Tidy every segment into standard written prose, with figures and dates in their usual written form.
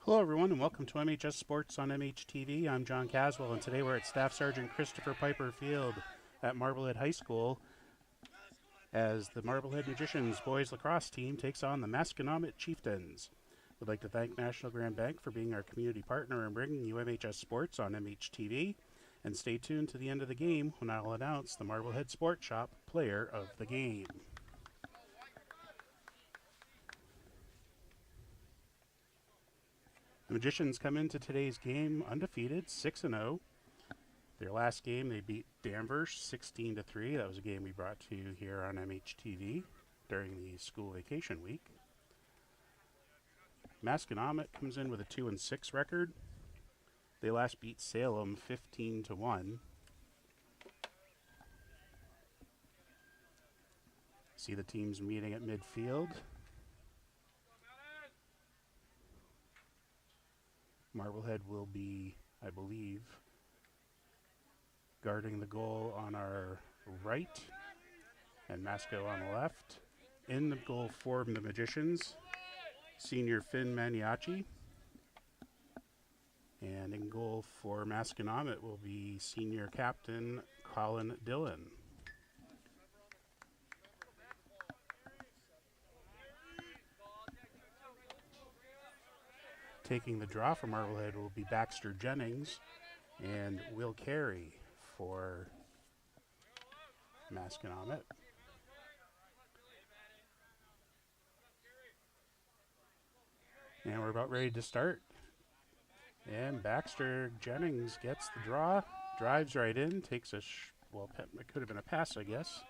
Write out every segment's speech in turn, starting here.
Hello, everyone, and welcome to MHS Sports on MHTV. I'm John Caswell, and today we're at Staff Sergeant Christopher Piper Field at Marblehead High School as the Marblehead Magicians Boys Lacrosse team takes on the Masconomet Chieftains. We'd like to thank National Grand Bank for being our community partner and bringing you MHS Sports on MHTV. And stay tuned to the end of the game when I'll announce the Marblehead Sports Shop player of the game. The Magicians come into today's game undefeated, 6-0. Their last game, they beat Danvers 16-3. That was a game we brought to you here on MHTV during the school vacation week. Masconomet comes in with a 2-6 record. They last beat Salem 15-1. See the teams meeting at midfield. Marblehead will be, I believe, guarding the goal on our right, and Masco on the left. In the goal for the Magicians, senior Finn Maniaci. And in goal for Masconomet will be senior captain Colin Dillon. Taking the draw for Marblehead will be Baxter Jennings and Will Carey for Masconomet. And we're about ready to start. And Baxter Jennings gets the draw, drives right in, takes a, it could have been a pass, I guess,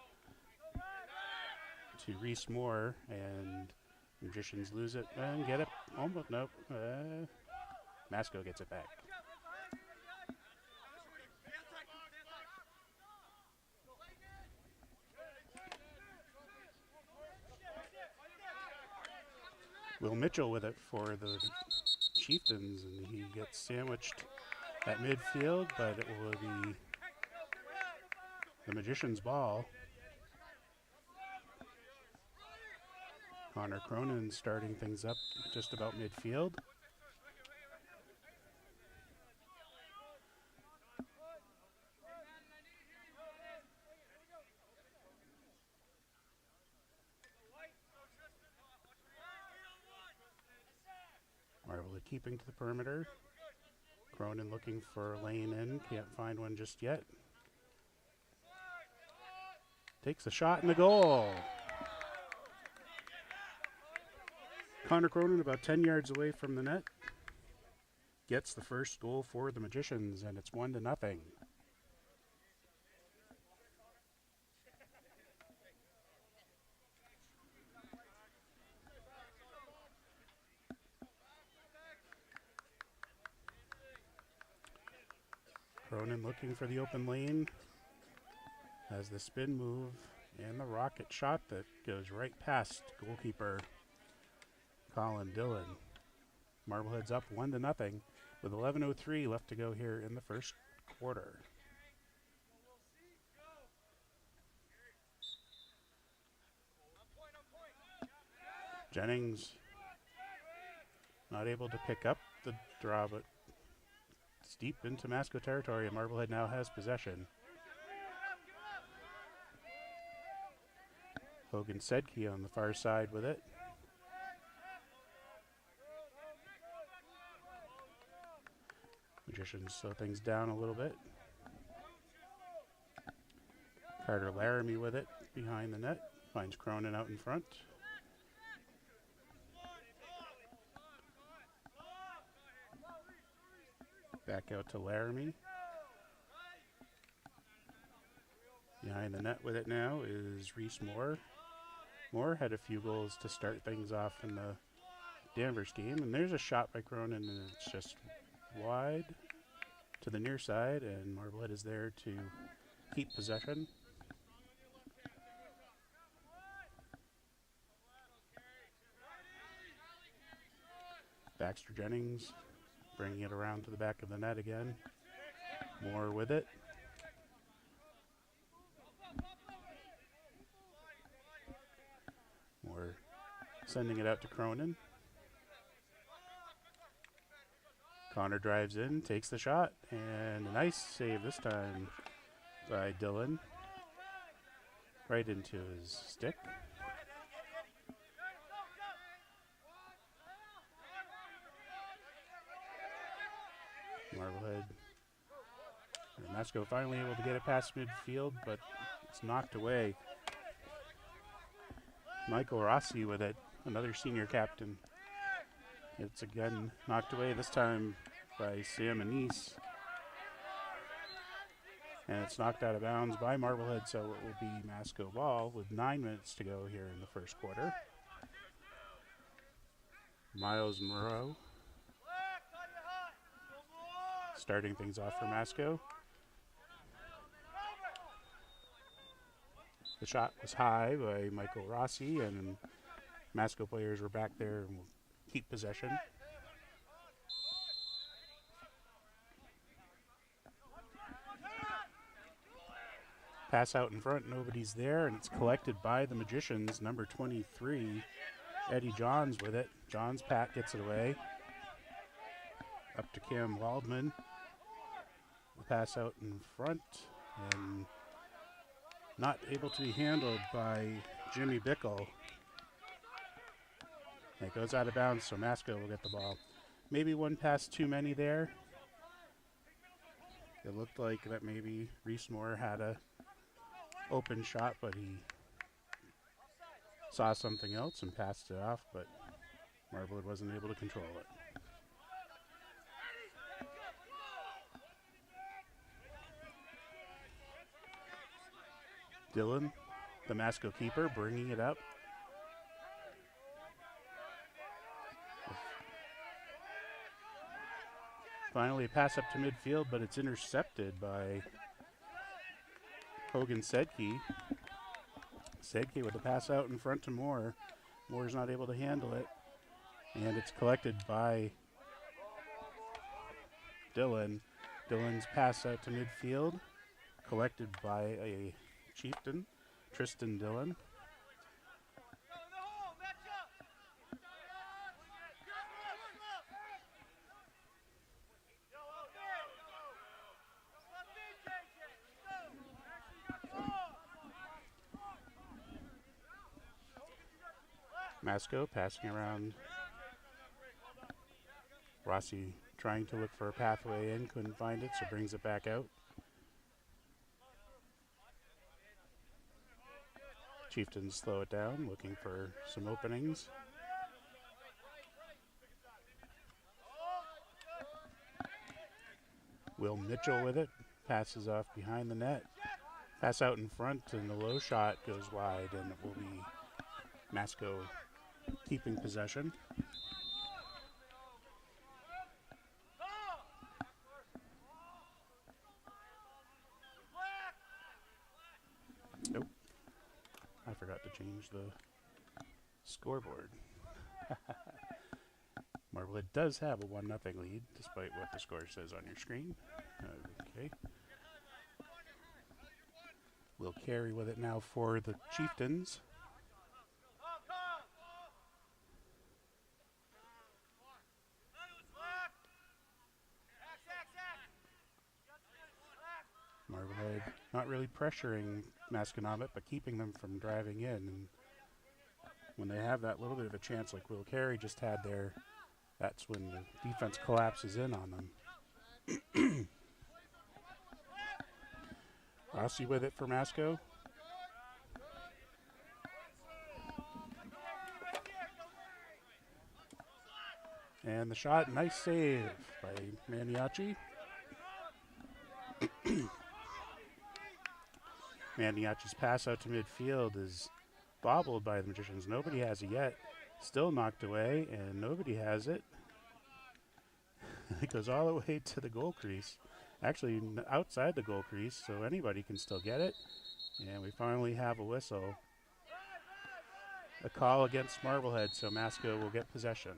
to Reese Moore, and Magicians lose it and get it. Almost, nope. Masco gets it back. Will Mitchell with it for the Chieftains, and he gets sandwiched at midfield, but it will be the Magicians' ball. Connor Cronin starting things up just about midfield. Marblehead keeping to the perimeter. Cronin looking for a lane in, can't find one just yet. Takes a shot in the goal. Connor Cronin about 10 yards away from the net. Gets the first goal for the Magicians, and it's 1-0. Cronin looking for the open lane. Has the spin move and the rocket shot that goes right past goalkeeper Colin Dillon. Marblehead's up 1-0 with 11:03 left to go here in the first quarter. Jennings not able to pick up the draw, but it's deep into Masco territory, and Marblehead now has possession. Hogan Sedke on the far side with it. Magicians slow things down a little bit. Carter Laramie with it behind the net. Finds Cronin out in front. Back out to Laramie. Behind the net with it now is Reese Moore. Moore had a few goals to start things off in the Danvers game. And there's a shot by Cronin, and it's just wide to the near side, and Marblehead is there to keep possession. Baxter Jennings bringing it around to the back of the net again. Moore with it. Moore sending it out to Cronin. Connor drives in, takes the shot, and a nice save this time by Dylan. Right into his stick. Marblehead. Masco finally able to get it past midfield, but it's knocked away. Michael Rossi with it, another senior captain. It's again knocked away, this time by Sam Anise. And it's knocked out of bounds by Marblehead, so it will be Masco ball with 9 minutes to go here in the first quarter. Miles Moreau starting things off for Masco. The shot was high by Michael Rossi, and Masco players were back there and will keep possession. Pass out in front, nobody's there, and it's collected by the Magicians, number 23, Eddie Johns with it. Johns' Pat gets it away. Up to Cam Waldman. The pass out in front, and not able to be handled by Jimmy Bickle. It goes out of bounds, so Masco will get the ball. Maybe one pass too many there. It looked like that maybe Reese Moore had a open shot, but he saw something else and passed it off, but Marblehead wasn't able to control it. Dylan, the Masco keeper, bringing it up. Finally a pass up to midfield, but it's intercepted by Hogan Sedke. Sedke with the pass out in front to Moore. Moore's not able to handle it. And it's collected by Dylan. Dylan's pass out to midfield. Collected by a Chieftain, Tristan Dillon. Masco passing around. Rossi trying to look for a pathway in, couldn't find it, so brings it back out. Chieftains slow it down, looking for some openings. Will Mitchell with it, passes off behind the net. Pass out in front, and the low shot goes wide, and it will be Masco keeping possession. Nope. I forgot to change the scoreboard. Marblehead does have a 1-0 lead, despite what the score says on your screen. Okay. We'll carry with it now for the Chieftains. Marblehead not really pressuring Masconomet, but keeping them from driving in. And when they have that little bit of a chance like Will Carey just had there, that's when the defense collapses in on them. Rossi with it for Masco. And the shot, nice save by Maniaci. Maniaci's pass out to midfield is bobbled by the Magicians. Nobody has it yet. Still knocked away, and nobody has it. It goes all the way to the goal crease. Actually, outside the goal crease, so anybody can still get it. And we finally have a whistle. A call against Marblehead, so Masco will get possession.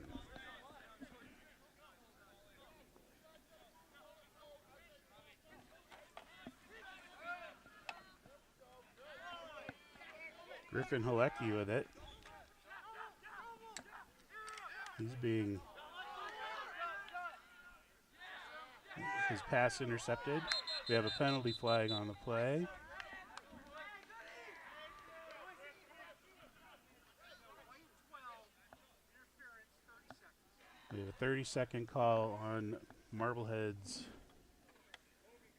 Griffin Halecki with it. He's being His pass intercepted. We have a penalty flag on the play. We have a 30-second call on Marblehead's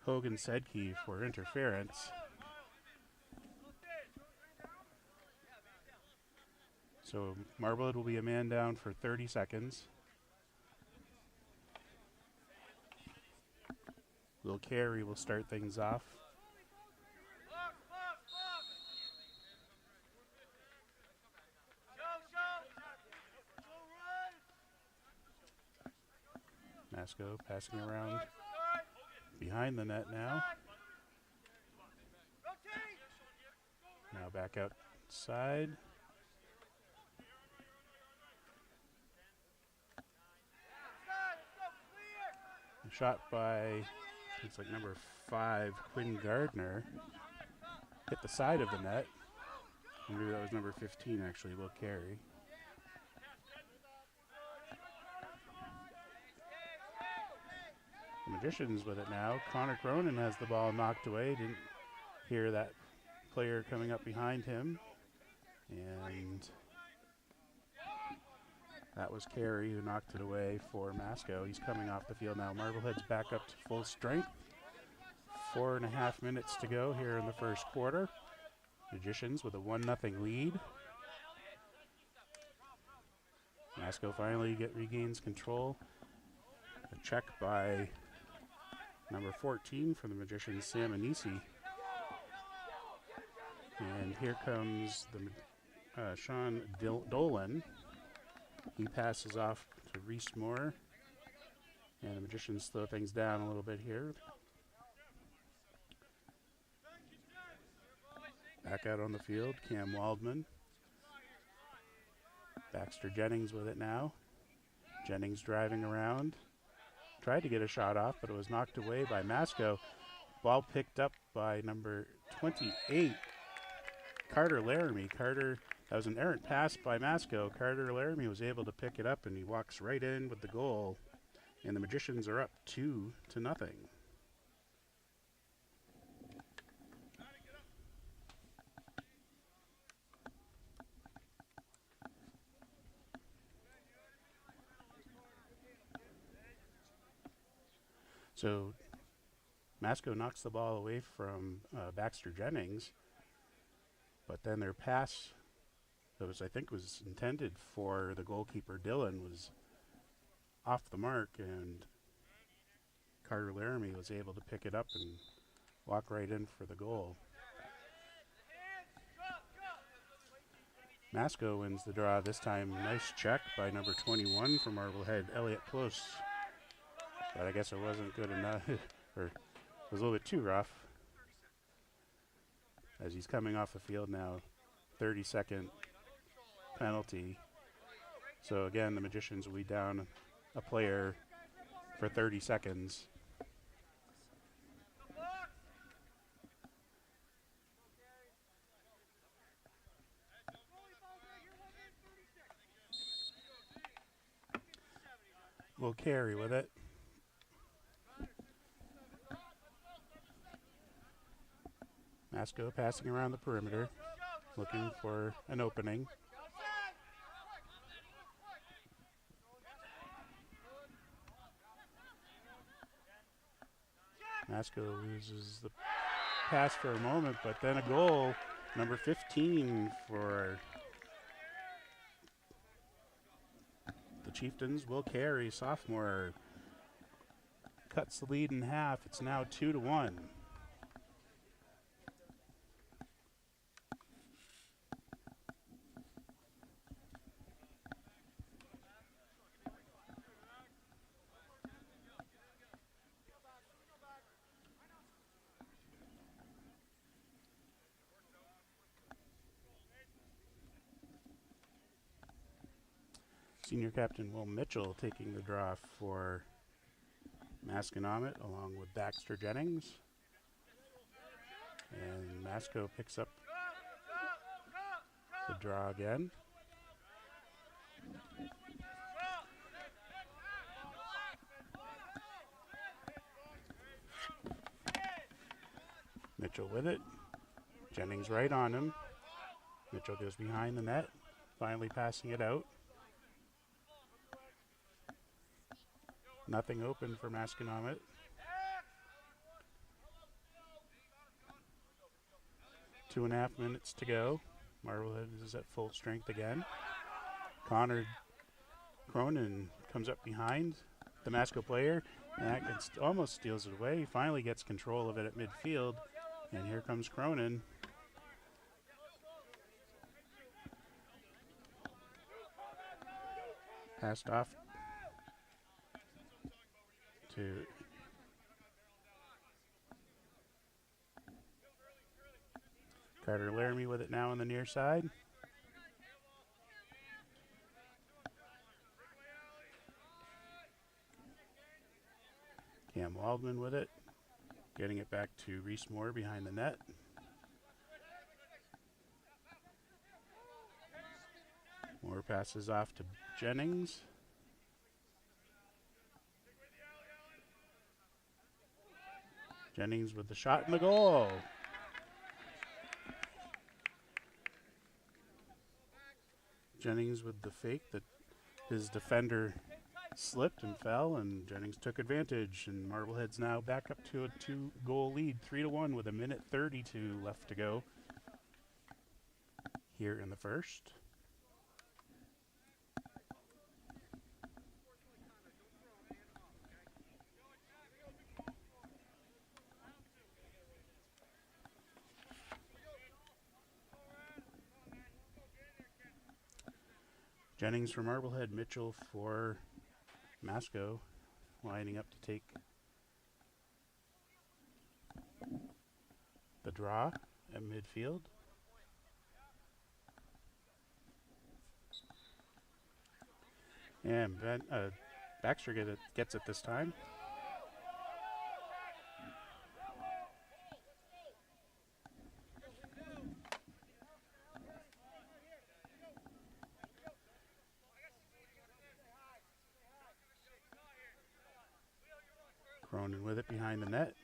Hogan Sedke for interference. So Marblehead will be a man down for 30 seconds. Will Carey will start things off. Masco passing around behind the net now. Now back outside. A shot by, it's like number 5, Quinn Gardner. Hit the side of the net. Maybe that was number 15 actually, Will Carey. The Magicians with it now. Connor Cronin has the ball knocked away. Didn't hear that player coming up behind him. And that was Carey who knocked it away for Masco. He's coming off the field now. Marblehead's back up to full strength. 4.5 minutes to go here in the first quarter. Magicians with a 1-0 lead. Masco finally regains control. A check by number 14 for the Magicians, Sam Anisi. And here comes the Sean Dolan. He passes off to Reese Moore. And the Magicians slow things down a little bit here. Back out on the field, Cam Waldman. Baxter Jennings with it now. Jennings driving around. Tried to get a shot off, but it was knocked away by Masco. Ball picked up by number 28, Carter Laramie. That was an errant pass by Masco. Carter Laramie was able to pick it up, and he walks right in with the goal. And the Magicians are up 2-0. So Masco knocks the ball away from Baxter Jennings, but then their pass that was, I think, was intended for the goalkeeper Dillon was off the mark, and Carter Laramie was able to pick it up and walk right in for the goal. Masco wins the draw this time. Nice check by number 21 from Marblehead, Elliot Close. But I guess it wasn't good enough, or it was a little bit too rough. As he's coming off the field now, 30-second penalty. So again, the Magicians will be down a player for 30 seconds. Will Carey with it. Masco passing around the perimeter, looking for an opening. Masco loses the pass for a moment, but then a goal. Number 15 for the Chieftains, Will Carey, sophomore, cuts the lead in half. It's now 2-1. Senior captain Will Mitchell taking the draw for Masconomet along with Baxter Jennings. And Masco picks up the draw again. Mitchell with it. Jennings right on him. Mitchell goes behind the net, finally passing it out. Nothing open for Masconomet. Two and a half minutes to go. Marblehead is at full strength again. Connor Cronin comes up behind the Masco player and almost steals it away. He finally gets control of it at midfield. And here comes Cronin. Passed off to Carter Laramie with it now on the near side. Cam Waldman with it. Getting it back to Reese Moore behind the net. Moore passes off to Jennings. Jennings with the shot and the goal. Jennings with the fake that his defender slipped and fell, and Jennings took advantage, and Marblehead's now back up to a 2-goal lead, 3-1 with 1:32 left to go here in the first. Jennings for Marblehead, Mitchell for Masco, lining up to take the draw at midfield. And Baxter gets it this time. Cronin with it behind the net.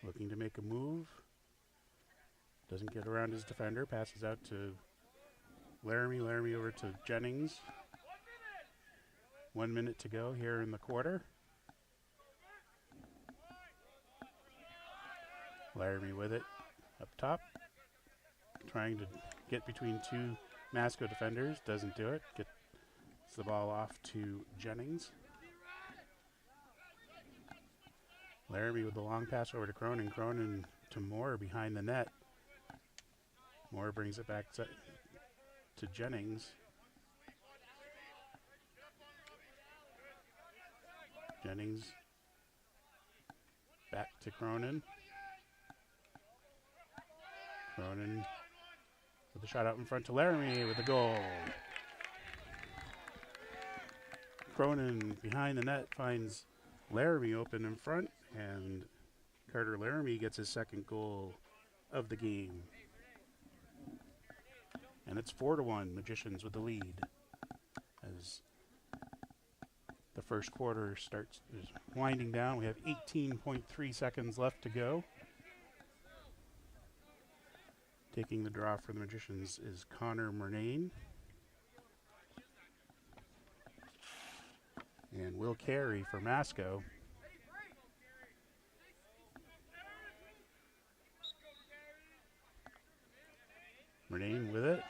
Looking to make a move. Doesn't get around his defender. Passes out to Laramie. Laramie over to Jennings. 1 minute to go here in the quarter. Laramie with it up top. Trying to get between two Masco defenders. Doesn't do it. Gets the ball off to Jennings. Laramie with the long pass over to Cronin. Cronin to Moore behind the net. Moore brings it back to Jennings. Jennings back to Cronin. Cronin with the shot out in front to Laramie with the goal. Cronin behind the net finds Laramie open in front, and Carter Laramie gets his second goal of the game. And it's 4-1, Magicians with the lead as the first quarter is winding down. We have 18.3 seconds left to go. Taking the draw for the Magicians is Connor Murnane. And Will Carey for Masco. Murnane with it.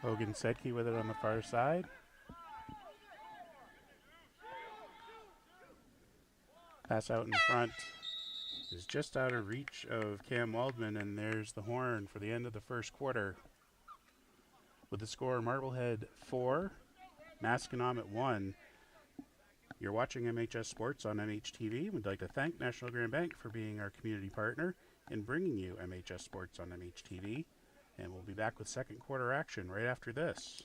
Hogan Sedke with it on the far side. Pass out in front is just out of reach of Cam Waldman, and there's the horn for the end of the first quarter. With the score, Marblehead 4, Masconomet 1. You're watching MHS Sports on MHTV. We'd like to thank National Grand Bank for being our community partner in bringing you MHS Sports on MHTV. And we'll be back with second quarter action right after this.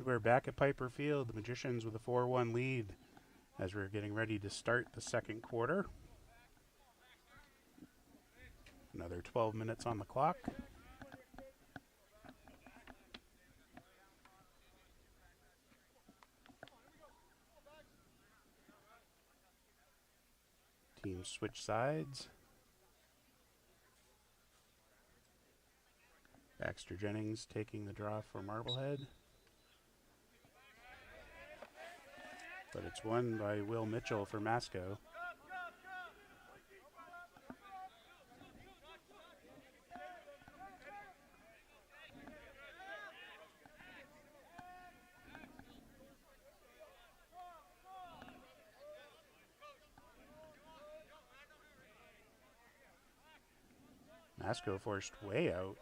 we're back at Piper Field. The Magicians with a 4-1 lead as we're getting ready to start the second quarter. Another 12 minutes on the clock. Teams switch sides. Baxter Jennings taking the draw for Marblehead. But it's won by Will Mitchell for Masco. Masco forced way out.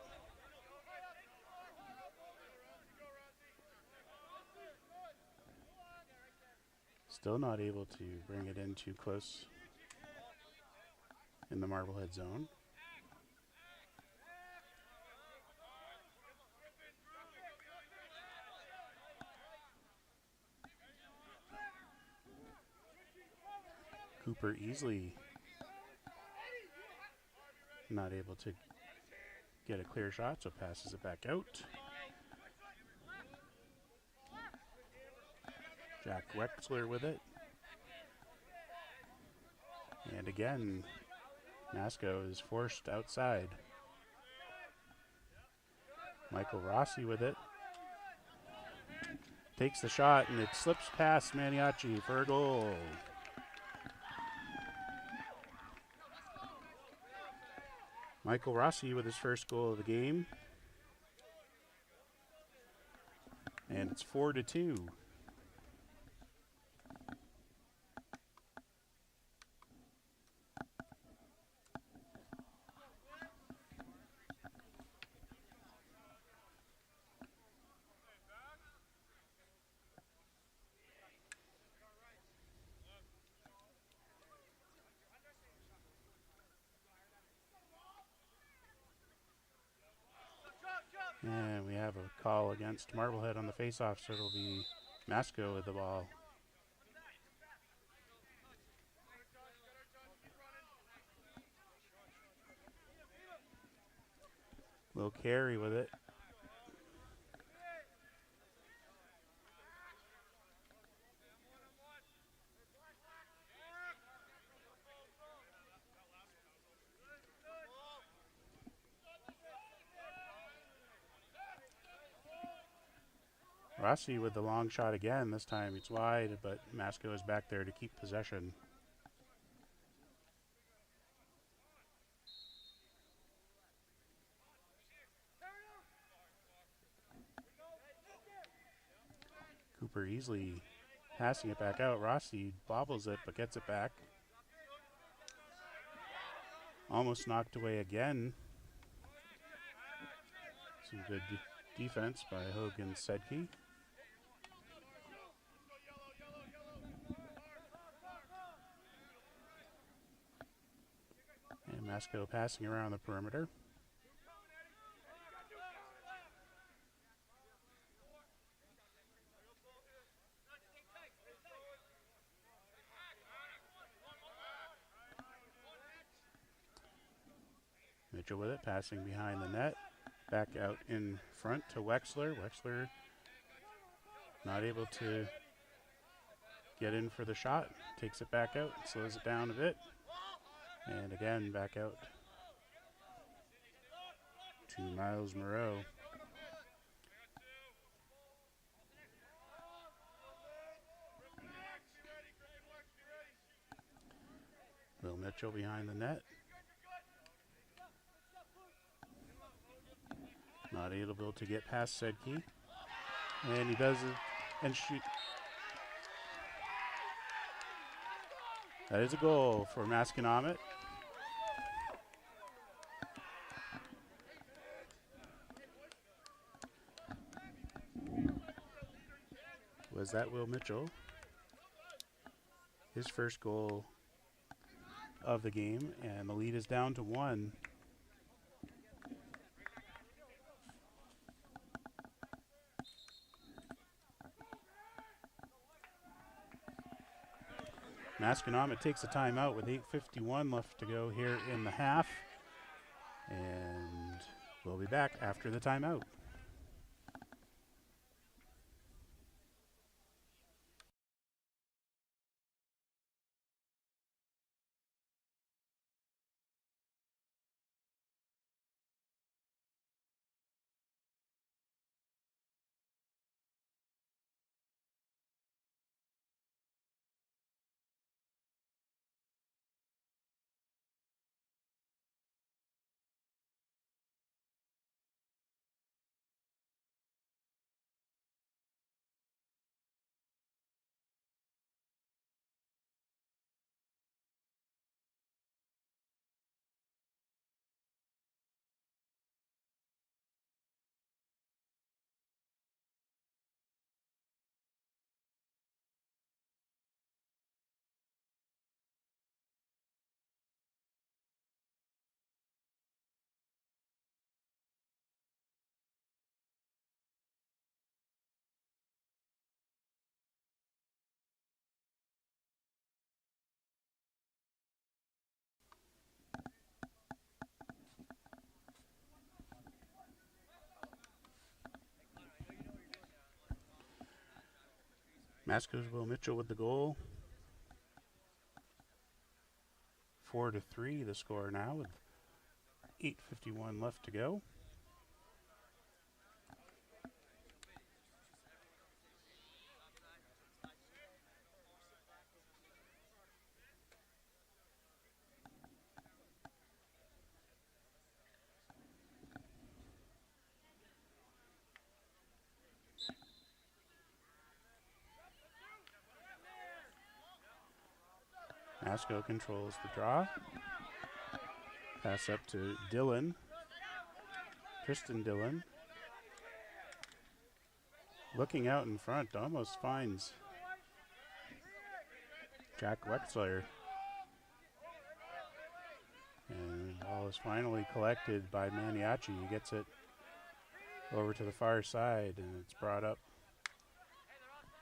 Still not able to bring it in too close in the Marblehead zone. Cooper easily not able to get a clear shot, so passes it back out. Jack Wexler with it. And again, Masco is forced outside. Michael Rossi with it. Takes the shot and it slips past Maniaci for a goal. Michael Rossi with his first goal of the game. And it's 4-2. And we have a call against Marblehead on the faceoff, so it'll be Masco with the ball. Will Carey with it. Rossi with the long shot again. This time it's wide, but Masco is back there to keep possession. Cooper easily passing it back out. Rossi bobbles it, but gets it back. Almost knocked away again. Some good defense by Hogan Sedke. And Masco passing around the perimeter. Mitchell with it, passing behind the net. Back out in front to Wexler. Wexler not able to get in for the shot. Takes it back out, slows it down a bit. And again, back out to Miles Moreau. Will Mitchell behind the net. Not able to get past Sedke. And he does it and shoot. That is a goal for Masconomet. Was that Will Mitchell? His first goal of the game, and the lead is down to 1. Masconomet takes a timeout with 8:51 left to go here in the half. And we'll be back after the timeout. Mascosville Mitchell with the goal. 4-3 the score now with 8:51 left to go. Masco controls the draw. Pass up to Dillon. Tristan Dillon. Looking out in front, almost finds Jack Wexler. And the ball is finally collected by Maniaci. He gets it over to the far side, and it's brought up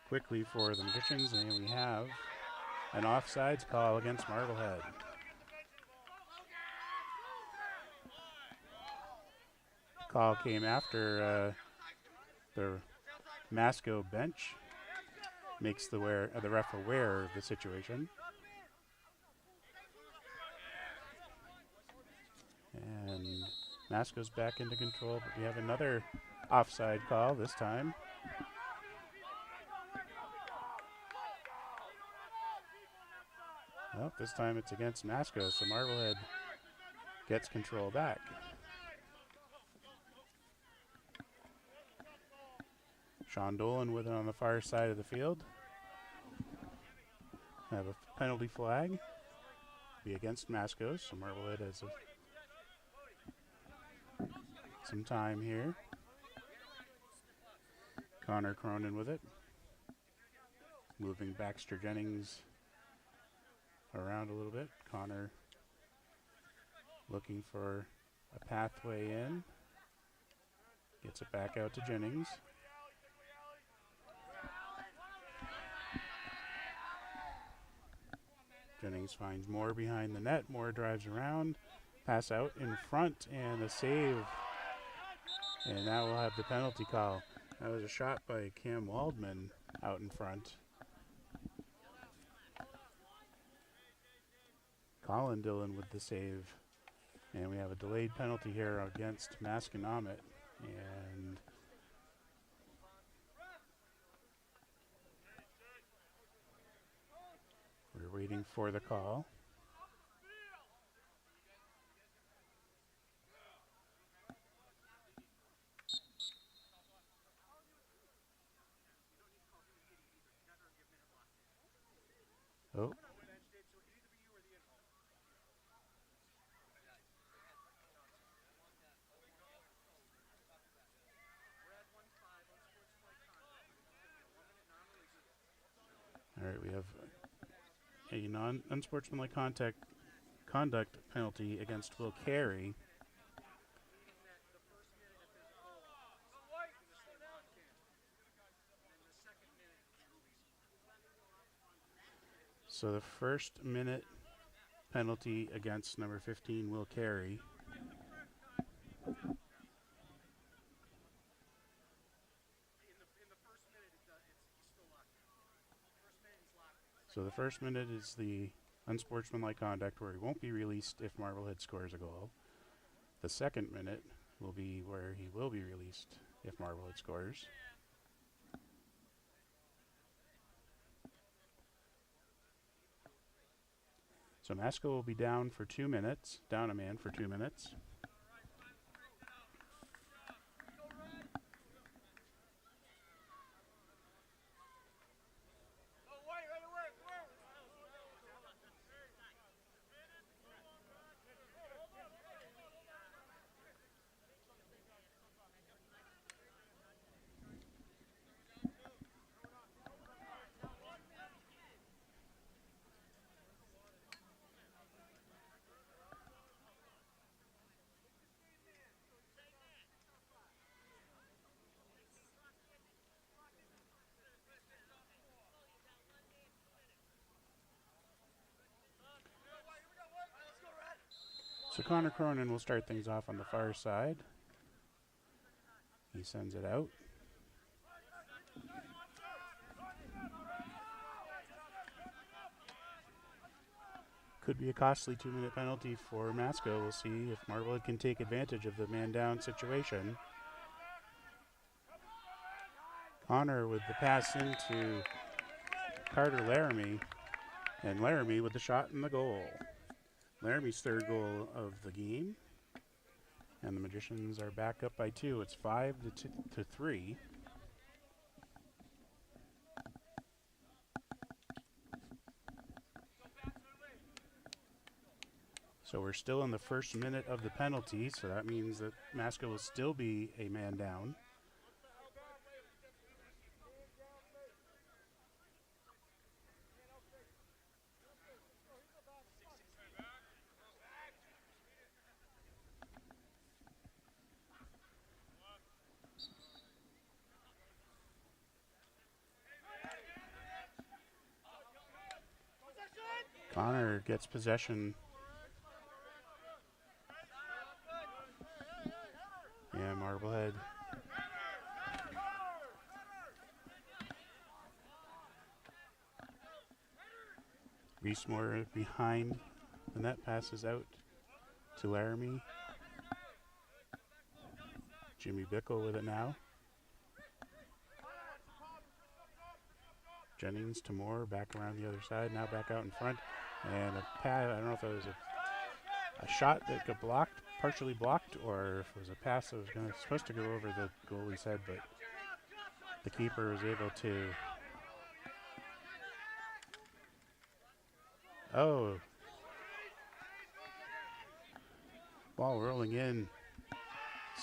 quickly for the Magicians, and we have an offsides call against Marblehead. Call came after the Masco bench makes the ref aware of the situation. And Masco's back into control, but we have another offside call this time. Well, this time it's against Masco, so Marblehead gets control back. Sean Dolan with it on the far side of the field. Have a penalty flag. Be against Masco, so Marblehead has some time here. Connor Cronin with it. Moving Baxter Jennings around a little bit. Connor looking for a pathway in. Gets it back out to Jennings. Jennings finds Moore behind the net. Moore drives around. Pass out in front and a save. And now we'll have the penalty call. That was a shot by Cam Waldman out in front. Colin Dillon with the save. And we have a delayed penalty here against Masconomet. And we're waiting for the call. Oh. All right, we have a unsportsmanlike conduct penalty against Will Carey. So the first minute penalty against number 15 will carry. So the first minute is the unsportsmanlike conduct where he won't be released if Marblehead scores a goal. The second minute will be where he will be released if Marblehead scores. So Masco will be down for 2 minutes, down a man for 2 minutes. So Connor Cronin will start things off on the far side. He sends it out. Could be a costly 2-minute penalty for Masco. We'll see if Marblehead can take advantage of the man down situation. Connor with the pass into Carter Laramie, and Laramie with the shot in the goal. Laramie's third goal of the game, and the Magicians are back up by 2. It's 5-3. So we're still in the first minute of the penalty, so that means that Masco will still be a man down. Connor gets possession. Yeah, Marblehead. Reesmore behind the net, passes out to Laramie. Jimmy Bickle with it now. Jennings to Moore, back around the other side, now back out in front. And a pass, I don't know if it was a shot that got blocked, partially blocked, or if it was a pass that was supposed to go over the goalie's head, but the keeper was able to. Oh. Ball rolling in.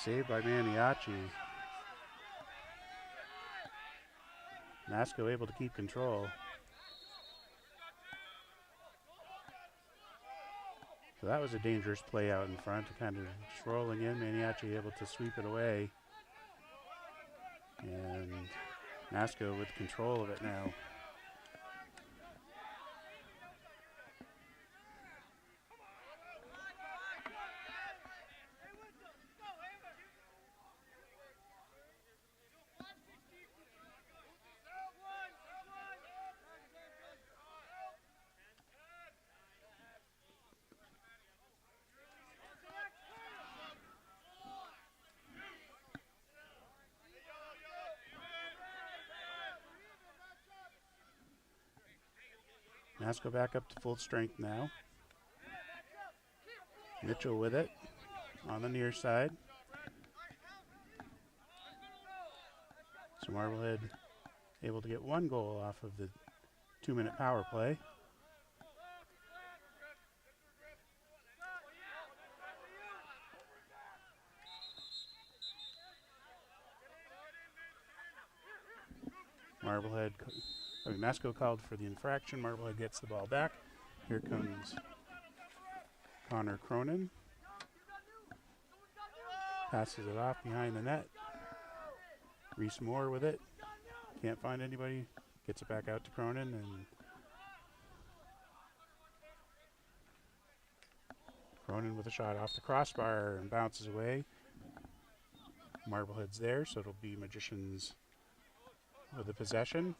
Saved by Maniaci. Masco able to keep control. So that was a dangerous play out in front, kind of just rolling in. Maniaci able to sweep it away. And Masco with control of it now. Masco back up to full strength now. Mitchell with it on the near side. So Marblehead able to get 1 goal off of the 2-minute power play. Masco called for the infraction. Marblehead gets the ball back. Here comes Connor Cronin. Passes it off behind the net. Reese Moore with it. Can't find anybody. Gets it back out to Cronin, and Cronin with a shot off the crossbar and bounces away. Marblehead's there, so it'll be Magicians with the possession.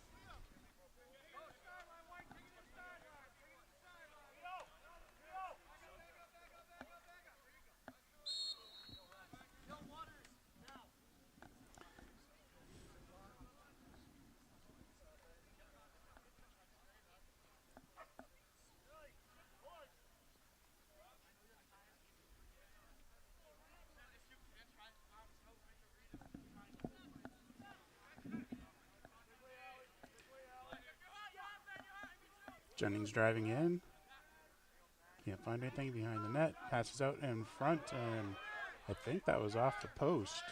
Jennings driving in. Can't find anything behind the net. Passes out in front, and I think that was off the post.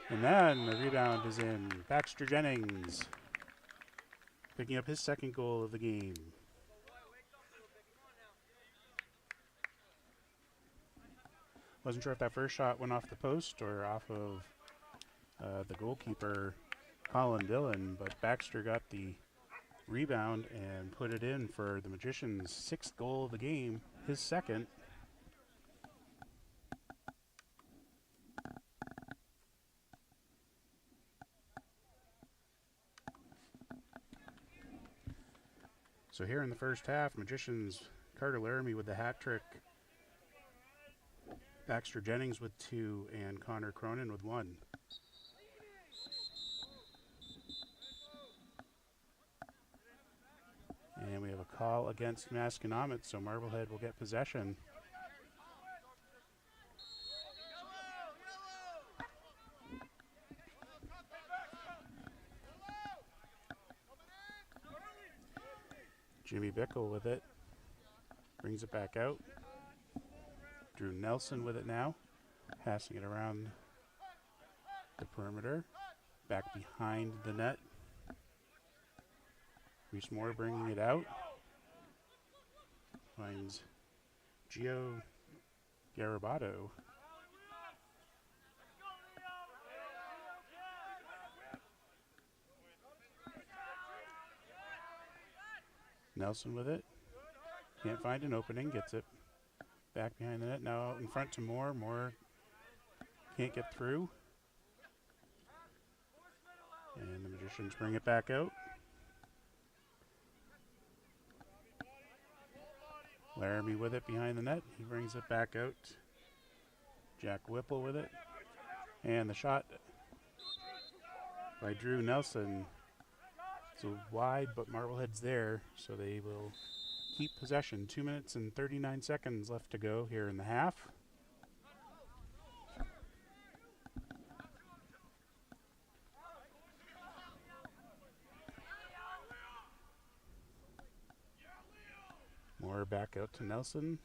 And then the rebound is in. Baxter Jennings picking up his second goal of the game. Wasn't sure if that first shot went off the post or off of the goalkeeper, Colin Dillon, but Baxter got the rebound and put it in for the Magicians' sixth goal of the game, his second. So here in the first half, Magicians, Carter Laramie with the hat trick, Baxter Jennings with 2, and Connor Cronin with 1. And we have a call against Masconomet, so Marblehead will get possession. Jimmy Bickle with it. Brings it back out. Drew Nelson with it now. Passing it around the perimeter. Back behind the net. Reese Moore bringing it out. Finds Gio Garabato. Nelson with it. Can't find an opening. Gets it back behind the net. Now out in front to Moore. Moore can't get through. And the Magicians bring it back out. Laramie with it behind the net. He brings it back out. Jack Whipple with it. And the shot by Drew Nelson. So wide, but Marblehead's there, so they will keep possession. 2 minutes and 39 seconds left to go here in the half. Moore back out to Nelson.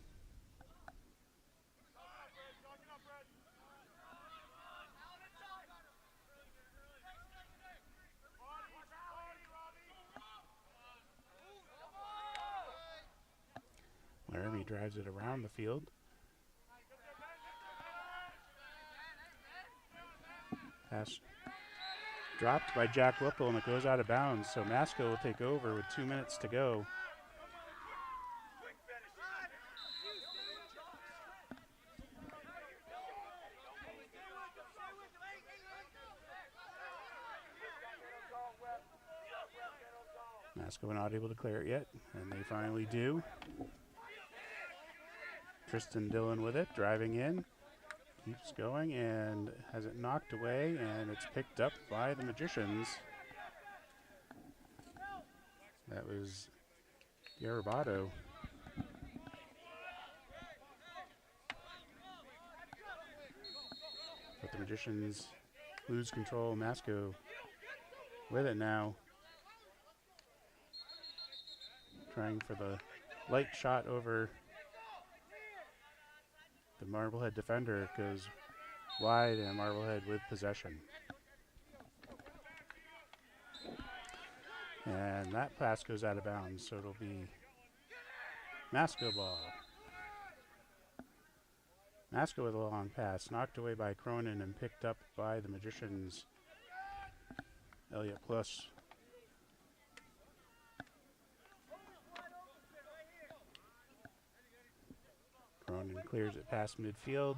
Laramie drives it around the field. Pass dropped by Jack Whipple, and it goes out of bounds, so Masco will take over with 2 minutes to go. Masco not able to clear it yet, and they finally do. Tristan Dillon with it, driving in, keeps going and has it knocked away, and it's picked up by the Magicians. That was Garabato. But the Magicians lose control. Masco with it now. Trying for the light shot over the Marblehead defender. It goes wide, and Marblehead with possession. And that pass goes out of bounds, so it'll be Masco ball. Masco with a long pass, knocked away by Cronin and picked up by the Magicians' Elliott Plus. Cronin Clears it past midfield.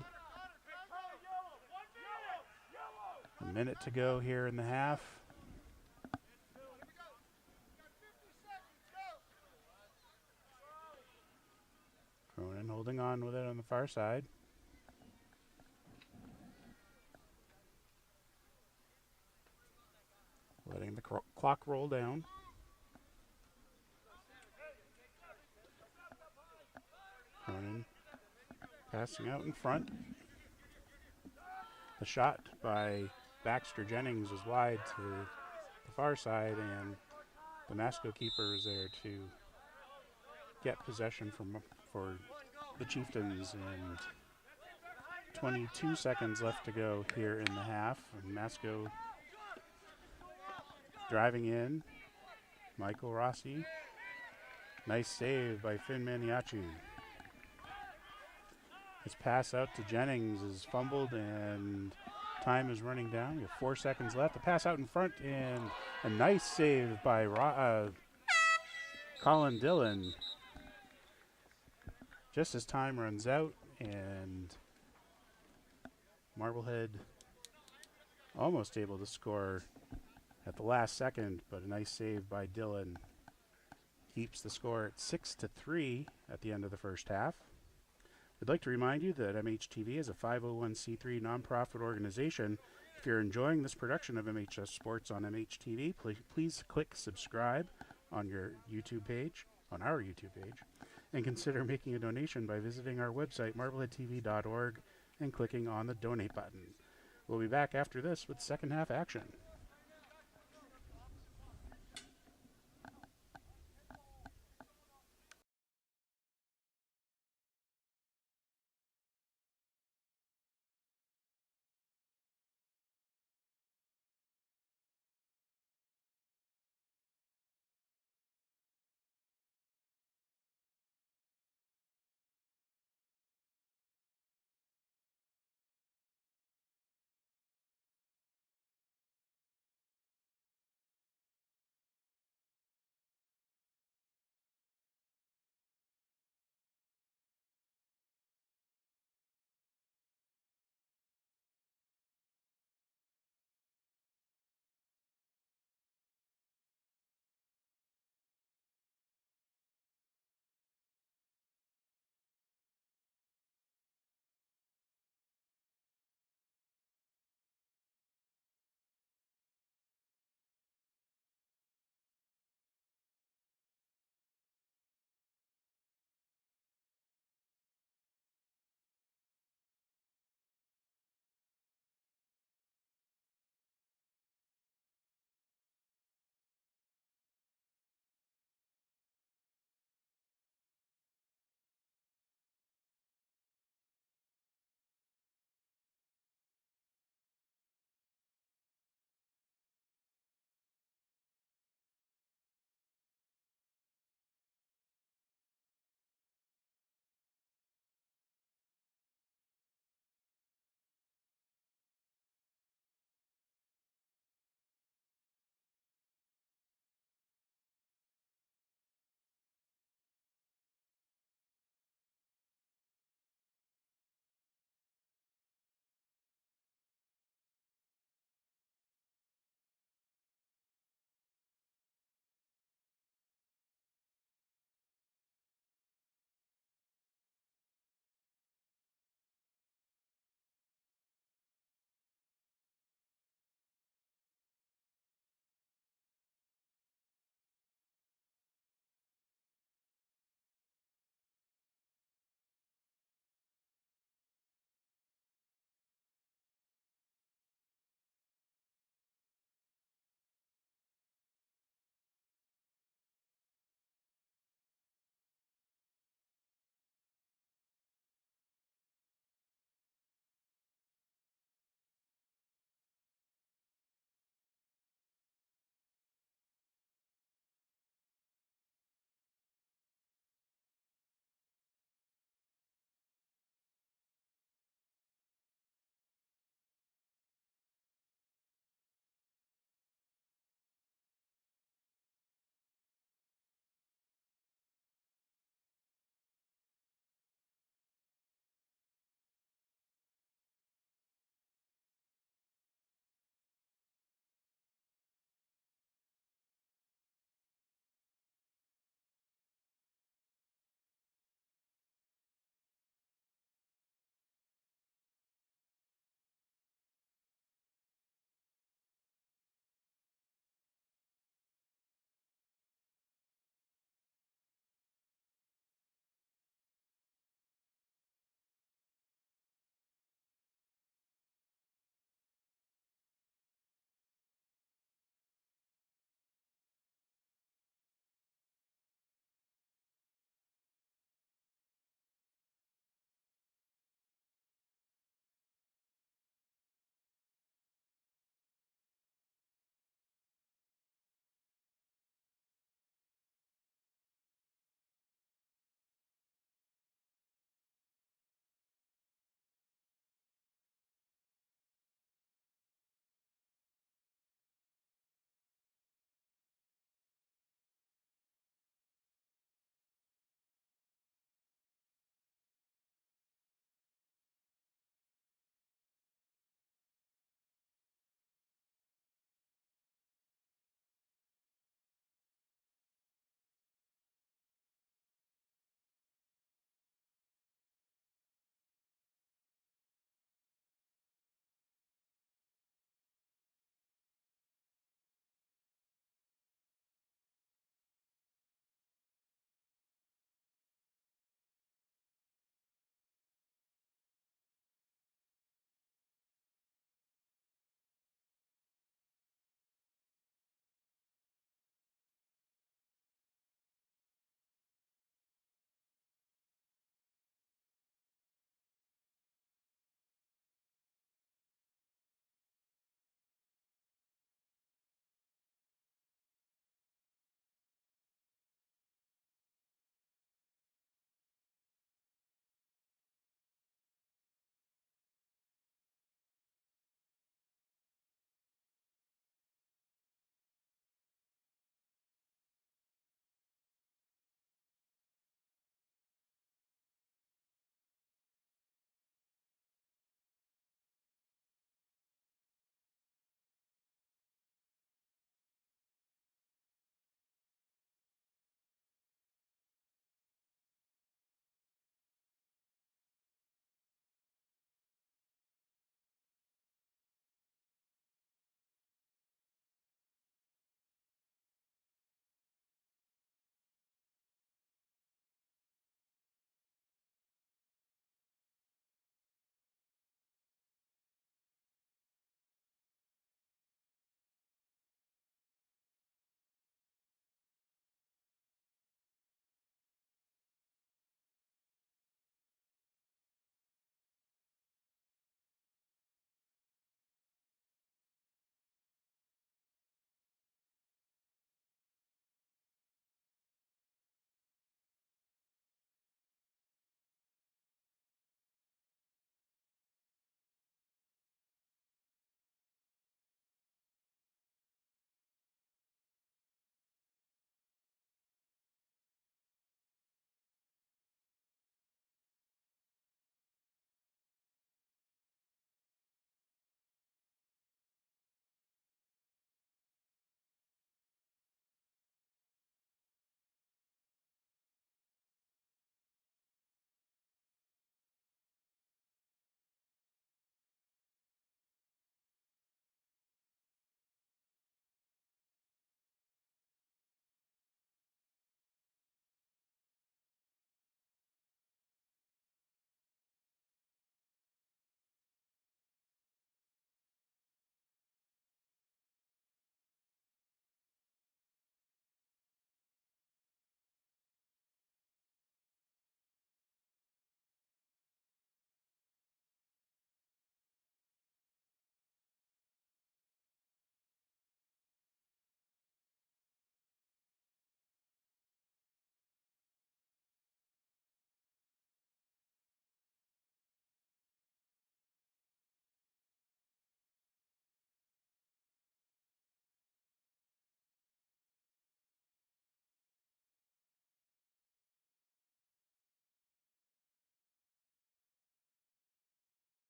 A minute to go here in the half. Cronin holding on with it on the far side. Letting the clock roll down. Cronin passing out in front. The shot by Baxter Jennings is wide to the far side, and the Masco keeper is there to get possession for the Chieftains. And 22 seconds left to go here in the half. And Masco driving in. Michael Rossi. Nice save by Finn Maniaci. His pass out to Jennings is fumbled, and time is running down. We have 4 seconds left. The pass out in front, and a nice save by Colin Dillon. Just as time runs out, and Marblehead almost able to score at the last second, but a nice save by Dillon keeps the score at 6-3 at the end of the first half. We'd like to remind you that MHTV is a 501c3 nonprofit organization. If you're enjoying this production of MHS Sports on MHTV, please click subscribe on your YouTube page, on our YouTube page, and consider making a donation by visiting our website, marbleheadtv.org, and clicking on the donate button. We'll be back after this with second half action.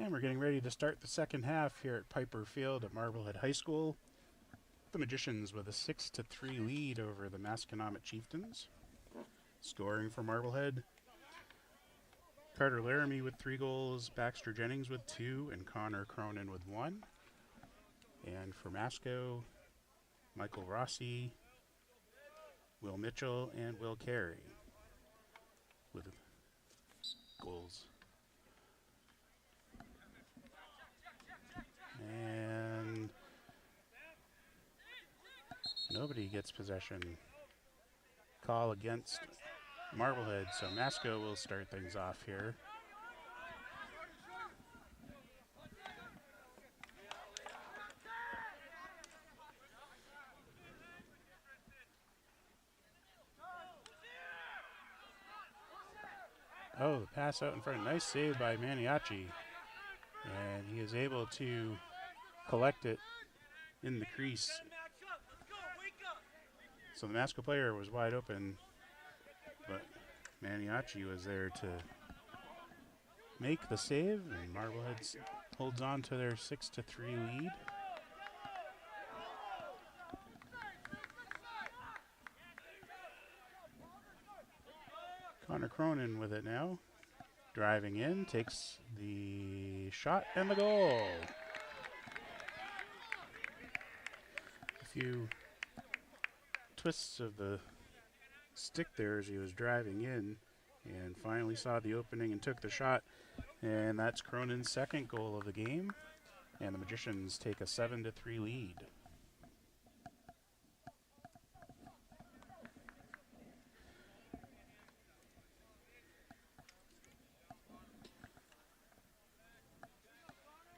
And we're getting ready to start the second half here at Piper Field at Marblehead High School. The Magicians with a 6-3 lead over the Masconomet Chieftains. Scoring for Marblehead: Carter Laramie with 3 goals, Baxter Jennings with 2, and Connor Cronin with 1. And for Masco, Michael Rossi, Will Mitchell, and Will Carey with goals. And nobody gets possession. Call against Marblehead, so Masco will start things off here. Oh, the pass out in front. Nice save by Maniaci. And he is able to collect it in the crease. So the Masco player was wide open, but Maniaci was there to make the save, and Marblehead holds on to their 6-3 lead. Connor Cronin with it now. Driving in, takes the shot and the goal. A few twists of the stick there as he was driving in, and finally saw the opening and took the shot. And that's Cronin's second goal of the game. And the Magicians take a 7-3 lead.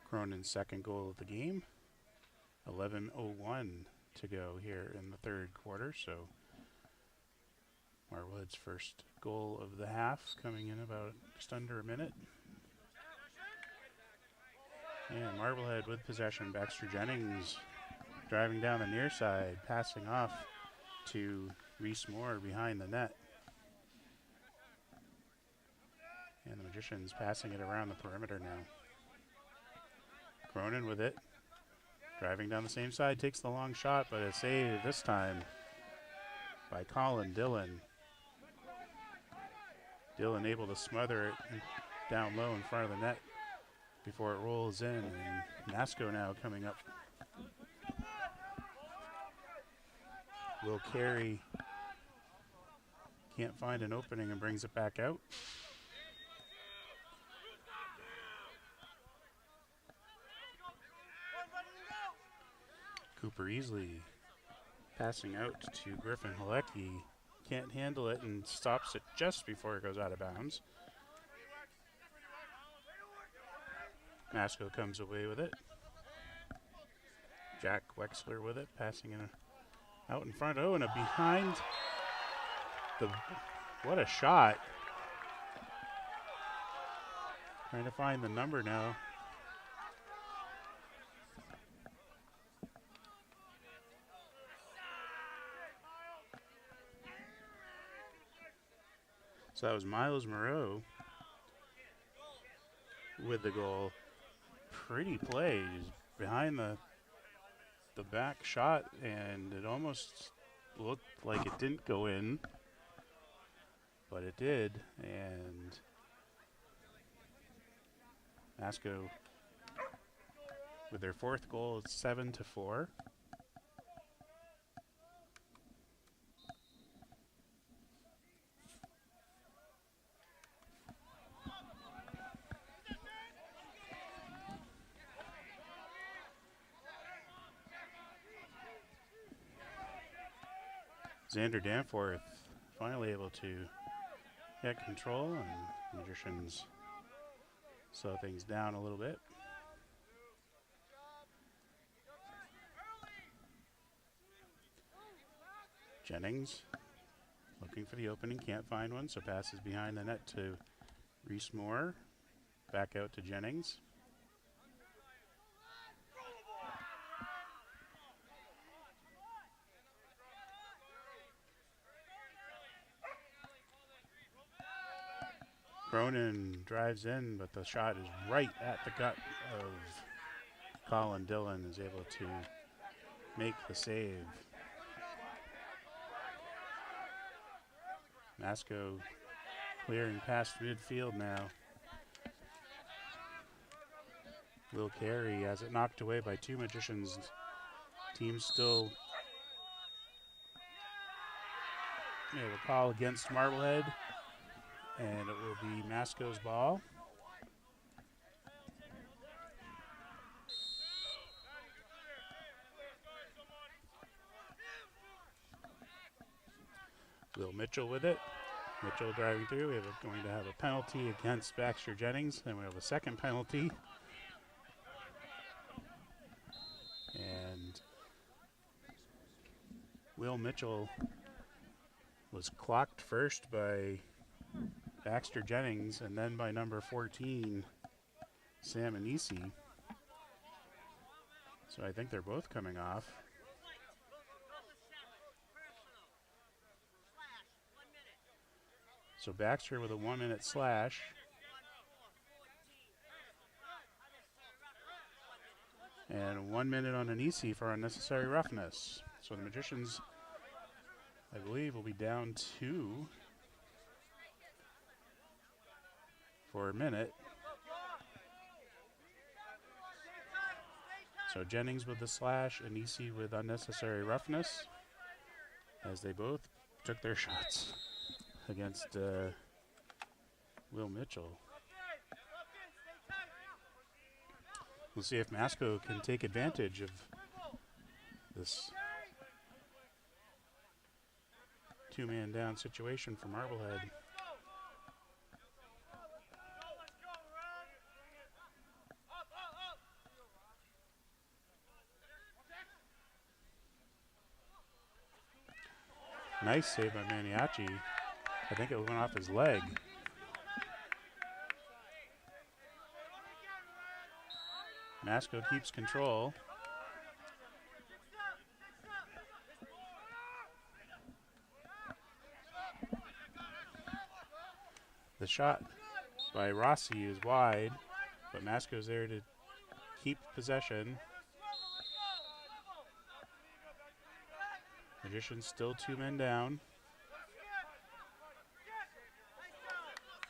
Cronin's second goal of the game. 11:01 to go here in the third quarter, so Marblehead's first goal of the half coming in about just under a minute. And Marblehead with possession. Baxter Jennings driving down the near side, passing off to Reese Moore behind the net. And the Magicians passing it around the perimeter now. Cronin with it. Driving down the same side, takes the long shot, but a save this time by Colin Dillon. Dillon able to smother it down low in front of the net before it rolls in. And Masco now coming up. Will Carey can't find an opening and brings it back out. Cooper Easley passing out to Griffin Halecki. Can't handle it and stops it just before it goes out of bounds. Masco comes away with it. Jack Wexler with it, passing it out in front. Oh, and a behind the... What a shot. Trying to find the number now. So that was Miles Moreau with the goal. Pretty play. He's behind the back shot, and it almost looked like it didn't go in, but it did. And Masco with their fourth goal, it's 7-4. Xander Danforth finally able to get control, and Magicians slow things down a little bit. Jennings looking for the opening, can't find one, so passes behind the net to Reese Moore. Back out to Jennings. Cronin drives in, but the shot is right at the gut of Colin Dillon, is able to make the save. Masco clearing past midfield now. Will Carey has it knocked away by two Magicians. Team still. We have a call against Marblehead, and it will be Masco's ball. Will Mitchell with it. Mitchell driving through. We have going to have a penalty against Baxter Jennings. Then we have a second penalty. And Will Mitchell was clocked first by Baxter Jennings and then by number 14, Sam Anisi. So I think they're both coming off. So Baxter with a 1-minute slash. And 1 minute on Anisi for unnecessary roughness. So the Magicians, I believe, will be down 2 for a minute. So Jennings with the slash, Anisi with unnecessary roughness, as they both took their shots against Will Mitchell. We'll see if Masco can take advantage of this two-man down situation for Marblehead. Nice save by Maniaci. I think it went off his leg. Masco keeps control. The shot by Rossi is wide, but Masco's there to keep possession. Magicians still 2 men down.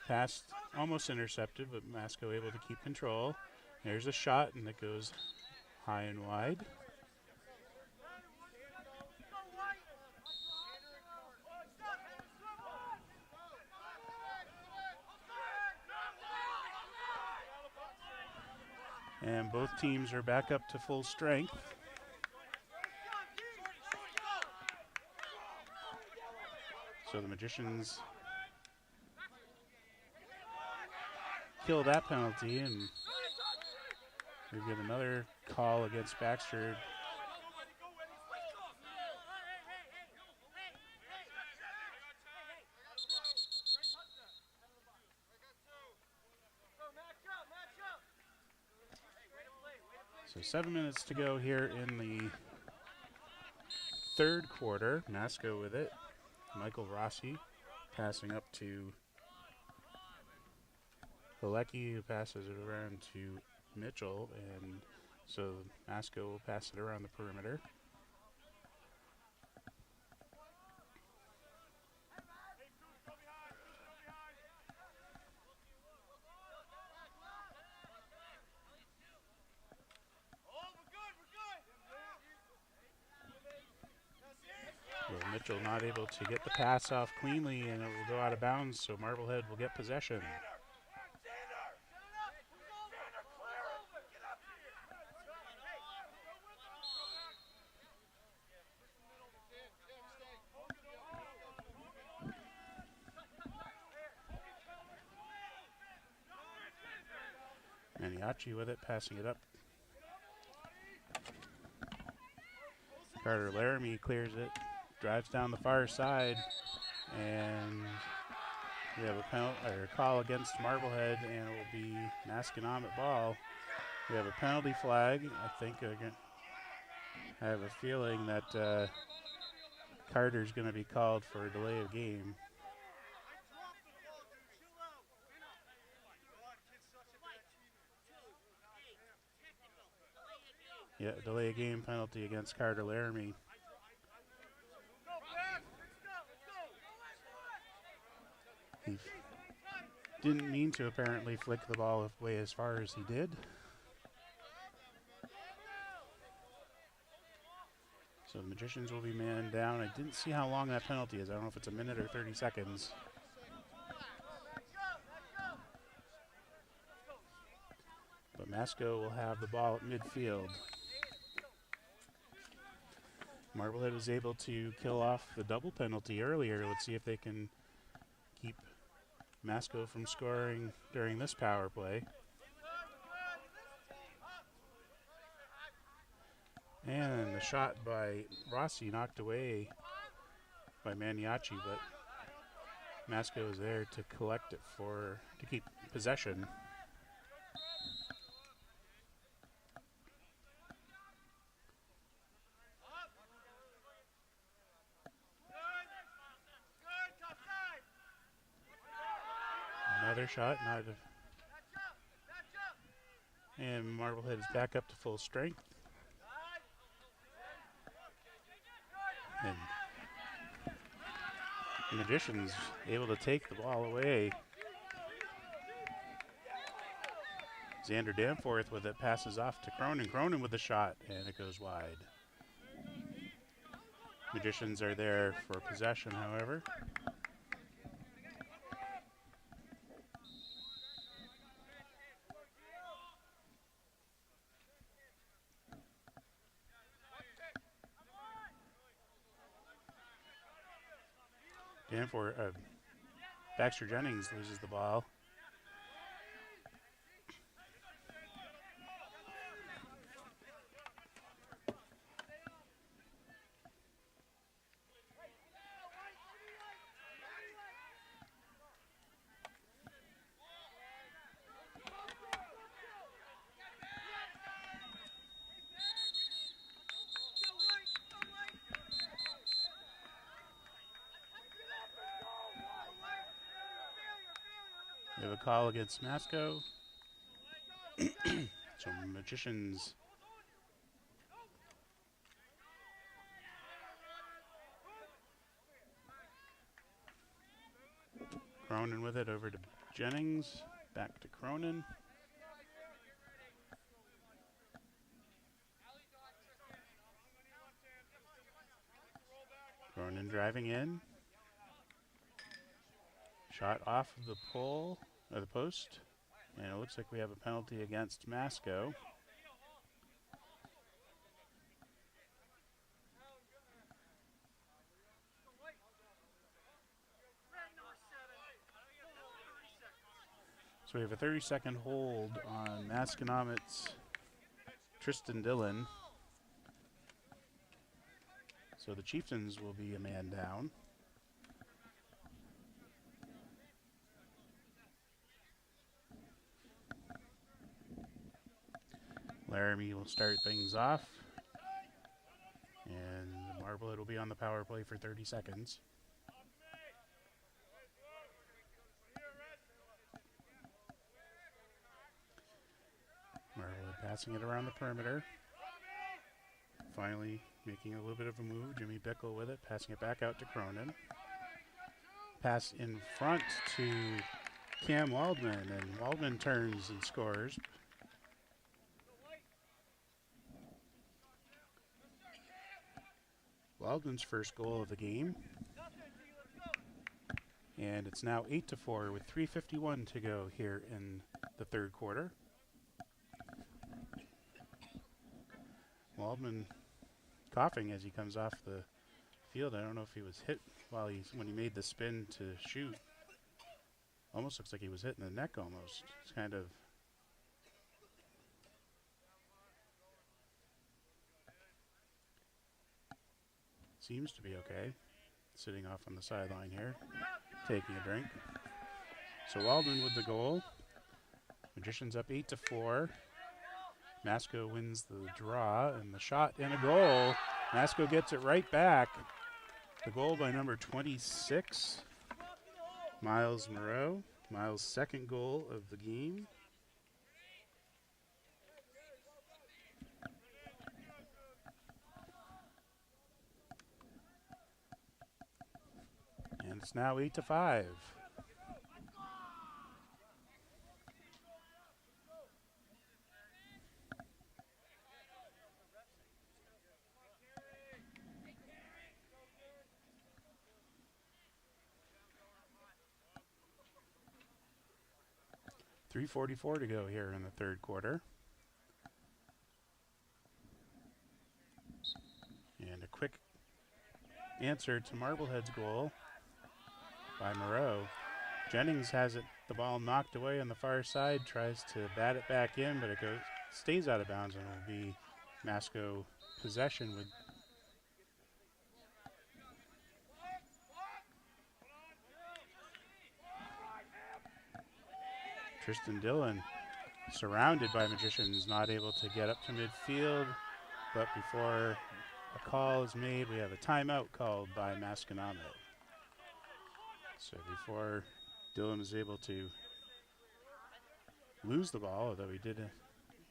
Pass almost intercepted, but Masco able to keep control. There's a shot, and it goes high and wide. And both teams are back up to full strength. So the Magicians kill that penalty, and we get another call against Baxter. So 7 minutes to go here in the third quarter. Masco with it. Michael Rossi passing up to Halecki, who passes it around to Mitchell, and so Masco will pass it around the perimeter. Well, Mitchell not able to get the pass off cleanly, and it will go out of bounds, so Marblehead will get possession. Maniaci with it, passing it up. Carter Laramie clears it, drives down the far side, and we have a call against Marblehead, and it will be Masconomet ball. We have a penalty flag. I think I have a feeling that Carter's going to be called for a delay of game. Yeah, delay of game penalty against Carter Laramie. He didn't mean to apparently flick the ball away as far as he did. So the Magicians will be man down. I didn't see how long that penalty is. I don't know if it's a minute or 30 seconds. But Masco will have the ball at midfield. Marblehead was able to kill off the double penalty earlier. Let's see if they can keep Masco from scoring during this power play. And the shot by Rossi knocked away by Maniaci, but Masco is there to collect it to keep possession. Another shot, and Marblehead is back up to full strength. And the Magicians able to take the ball away. Xander Danforth with it, passes off to Cronin. Cronin with the shot, and it goes wide. Magicians are there for possession, however. Baxter Jennings loses the ball. We have a call against Masco. So Magicians Cronin with it over to Jennings, back to Cronin. Cronin driving in. Shot off of the pole, or the post, and it looks like we have a penalty against Masco. So we have a 30-second hold on Masconomet's Tristan Dillon. So the Chieftains will be a man down. Laramie will start things off, and Marblehead will be on the power play for 30 seconds. Marblehead passing it around the perimeter. Finally making a little bit of a move. Jimmy Bickle with it, passing it back out to Cronin. Pass in front to Cam Waldman, and Waldman turns and scores. Waldman's first goal of the game. And it's now 8-4 with 3:51 to go here in the third quarter. Waldman coughing as he comes off the field. I don't know if he was hit when he made the spin to shoot. Almost looks like he was hitting the neck almost. It's kind of seems to be okay. Sitting off on the sideline here, taking a drink. So Waldman with the goal. Magicians up 8-4. Masco wins the draw, and the shot and a goal. Masco gets it right back. The goal by number 26, Miles Moreau. Miles' second goal of the game. It's now 8-5. .344 to go here in the third quarter. And a quick answer to Marblehead's goal by Moreau. Jennings has the ball knocked away on the far side, tries to bat it back in, but it stays out of bounds and will be Masco possession with Tristan Dillon surrounded by Magicians, not able to get up to midfield, but before a call is made, we have a timeout called by Masconomet. So before Dillon was able to lose the ball, although he did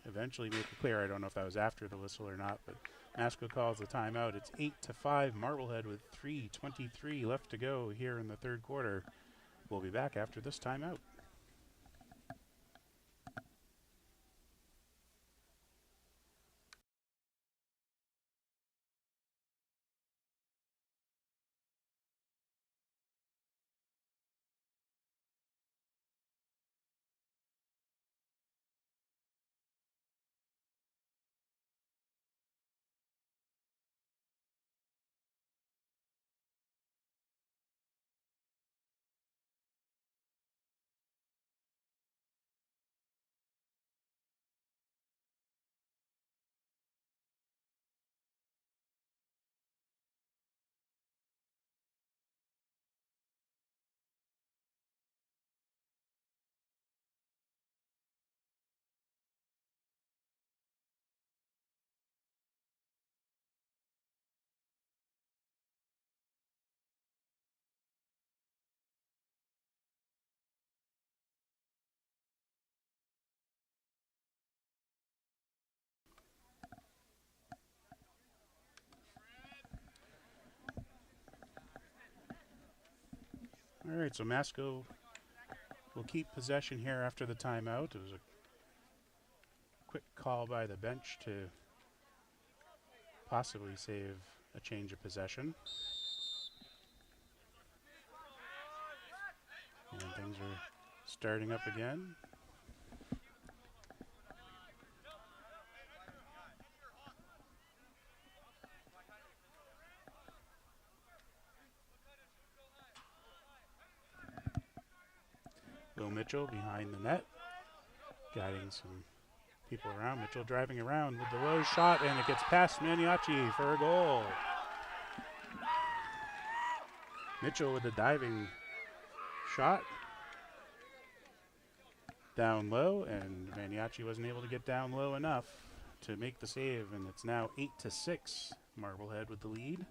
eventually make it clear, I don't know if that was after the whistle or not, but Masco calls the timeout. It's 8-5 Marblehead with 3:23 left to go here in the third quarter. We'll be back after this timeout. All right, so Masco will keep possession here after the timeout. It was a quick call by the bench to possibly save a change of possession. And things are starting up again. Will Mitchell behind the net, guiding some people around. Mitchell driving around with the low shot, and it gets past Maniaci for a goal. Mitchell with a diving shot down low, and Maniaci wasn't able to get down low enough to make the save, and it's now 8-6, Marblehead with the lead.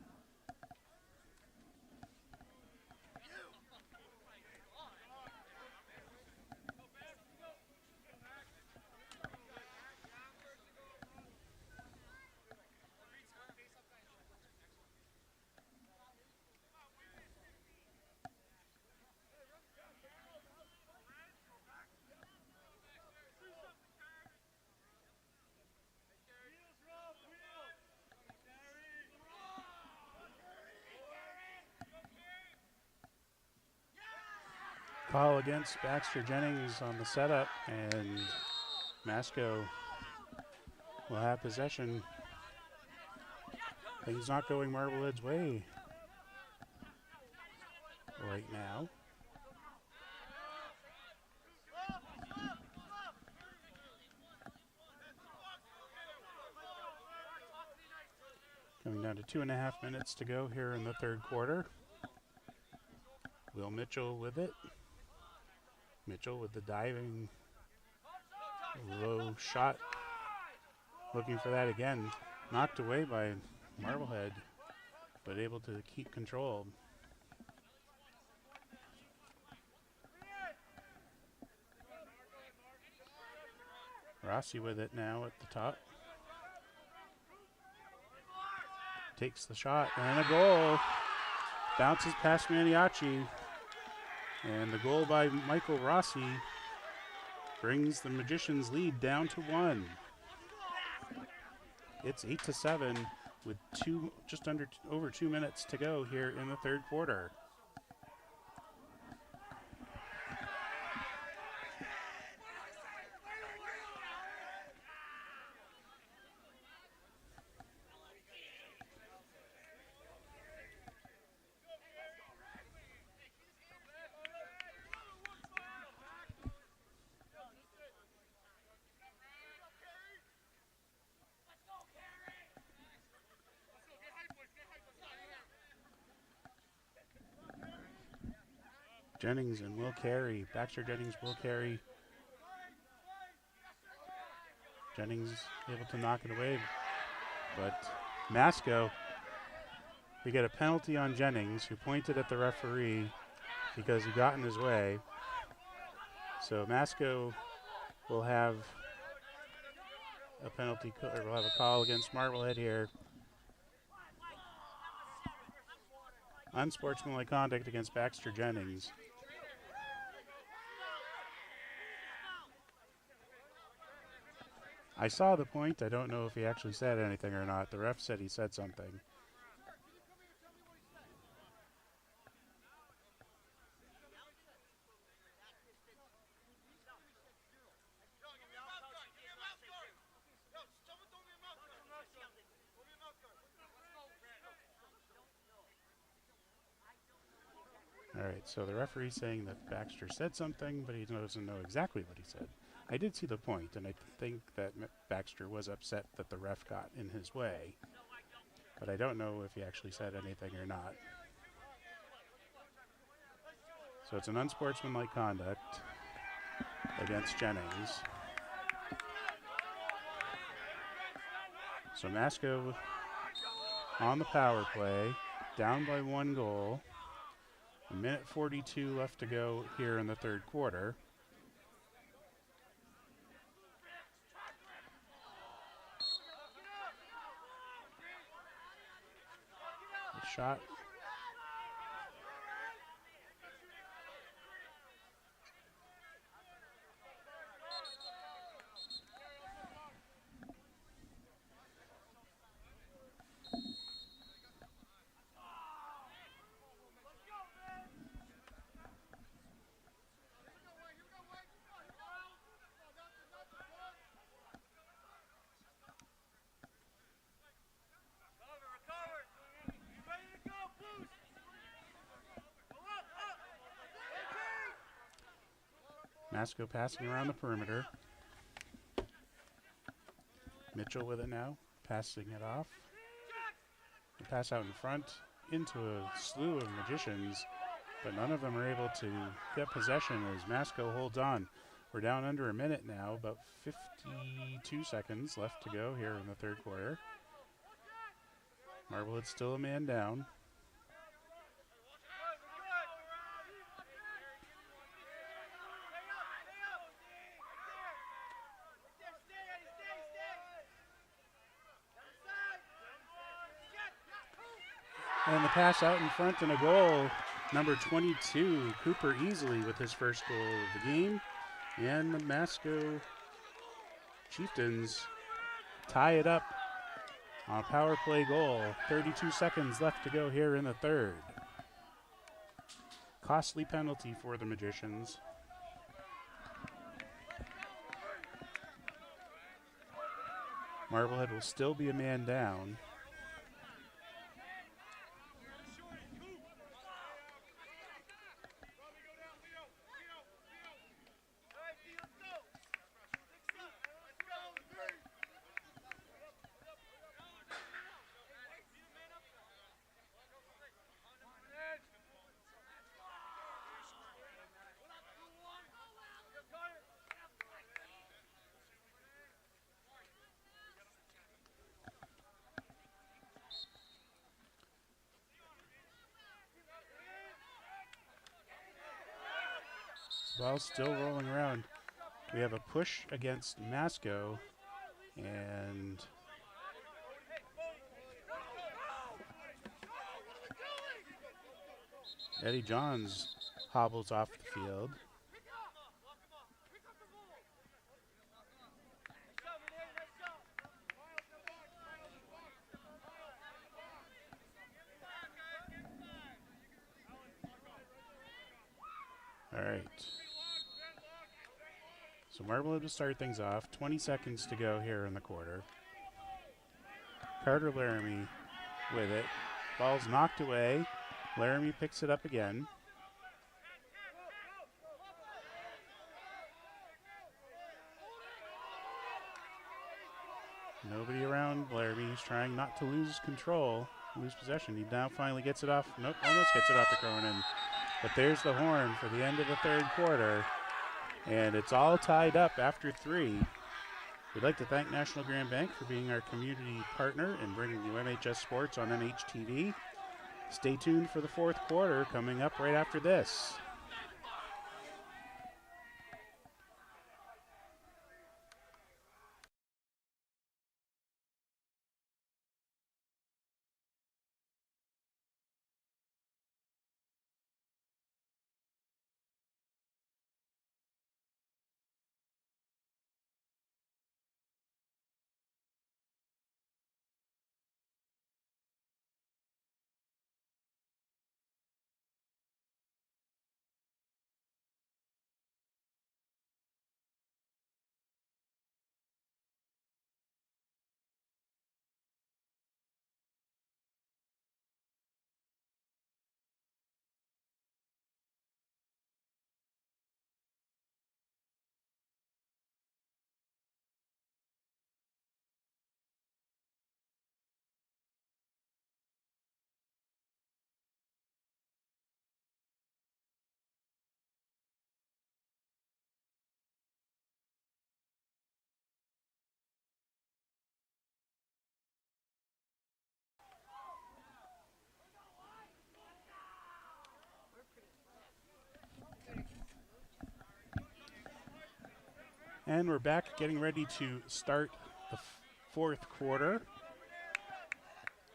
Call against Baxter Jennings on the setup, and Masco will have possession. Things not going Marblehead's way right now. Coming down to 2.5 minutes to go here in the third quarter. Will Mitchell with it. Mitchell with the diving low shot. Looking for that again. Knocked away by Marblehead, but able to keep control. Rossi with it now at the top. Takes the shot and a goal. Bounces past Maniaci. And the goal by Michael Rossi brings the Magicians' lead down to 1. It's 8-7 with just over 2 minutes to go here in the third quarter. Jennings and will carry. Baxter Jennings will carry. Jennings able to knock it away. But Masco, we get a penalty on Jennings, who pointed at the referee because he got in his way. So Masco will have a penalty, or will have a call against Marblehead here. Unsportsmanlike conduct against Baxter Jennings. I saw the point. I don't know if he actually said anything or not. The ref said he said something. All right, so the referee's saying that Baxter said something, but he doesn't know exactly what he said. I did see the point, and I think that Baxter was upset that the ref got in his way, but I don't know if he actually said anything or not. So it's an unsportsmanlike conduct against Jennings. So Masco on the power play, down by 1 goal. 1:42 left to go here in the third quarter. The shot. Masco passing around the perimeter. Mitchell with it now, passing it off. The pass out in front into a slew of Magicians, but none of them are able to get possession as Masco holds on. We're down under a minute now, about 52 seconds left to go here in the third quarter. Marblehead's still a man down. And the pass out in front and a goal. Number 22, Cooper Easley with his first goal of the game. And the Masco Chieftains tie it up on a power play goal. 32 seconds left to go here in the third. Costly penalty for the Magicians. Marblehead will still be a man down. Ball still rolling around. We have a push against Masco, and Eddie Johns hobbles off the field. All right. So Marblehead will start things off. 20 seconds to go here in the quarter. Carter Laramie with it. Ball's knocked away. Laramie picks it up again. Nobody around Laramie. He's trying not to lose control, lose possession. He now finally gets it off. Nope, almost gets it off the Cronin. But there's the horn for the end of the third quarter. And it's all tied up after 3. We'd like to thank National Grand Bank for being our community partner and bringing you MHS Sports on MHTV. Stay tuned for the fourth quarter coming up right after this. And we're back getting ready to start the fourth quarter.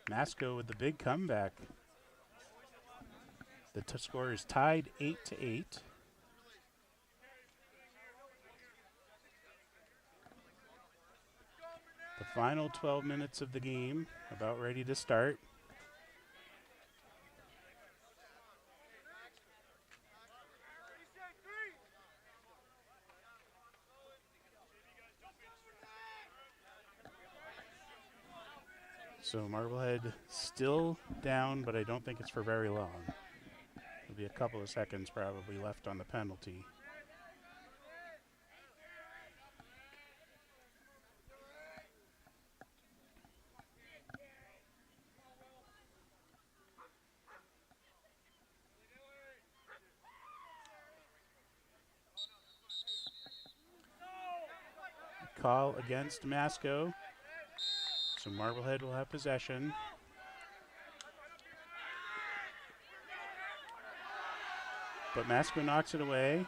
Masco with the big comeback. The score is tied 8-8. The final 12 minutes of the game about ready to start. So Marblehead still down, but I don't think it's for very long. There'll be a couple of seconds probably left on the penalty. Call against Masco. So Marblehead will have possession. But Masco knocks it away.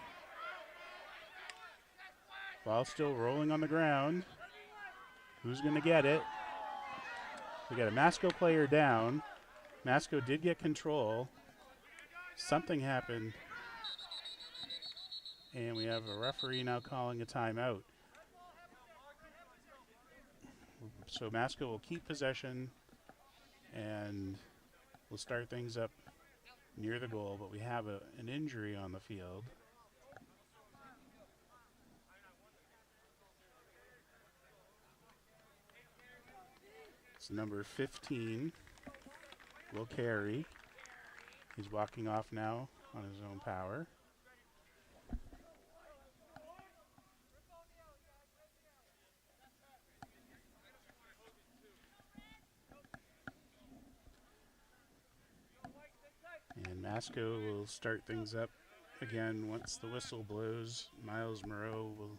Ball still rolling on the ground. Who's going to get it? We got a Masco player down. Masco did get control. Something happened. And we have a referee now calling a timeout. So Masco will keep possession and we'll start things up near the goal, but we have an injury on the field. It's number 15, Will Carey. He's walking off now on his own power. And Masco will start things up again once the whistle blows. Miles Moreau will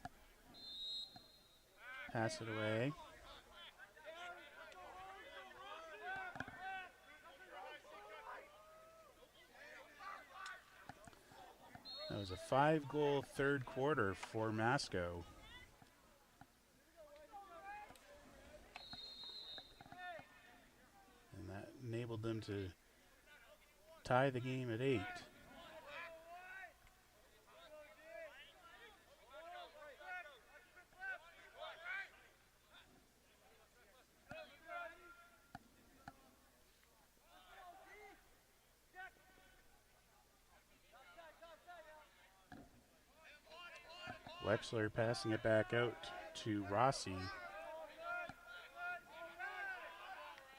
pass it away. That was a 5-goal third quarter for Masco. And that enabled them to tie the game at 8. Wexler passing it back out to Rossi.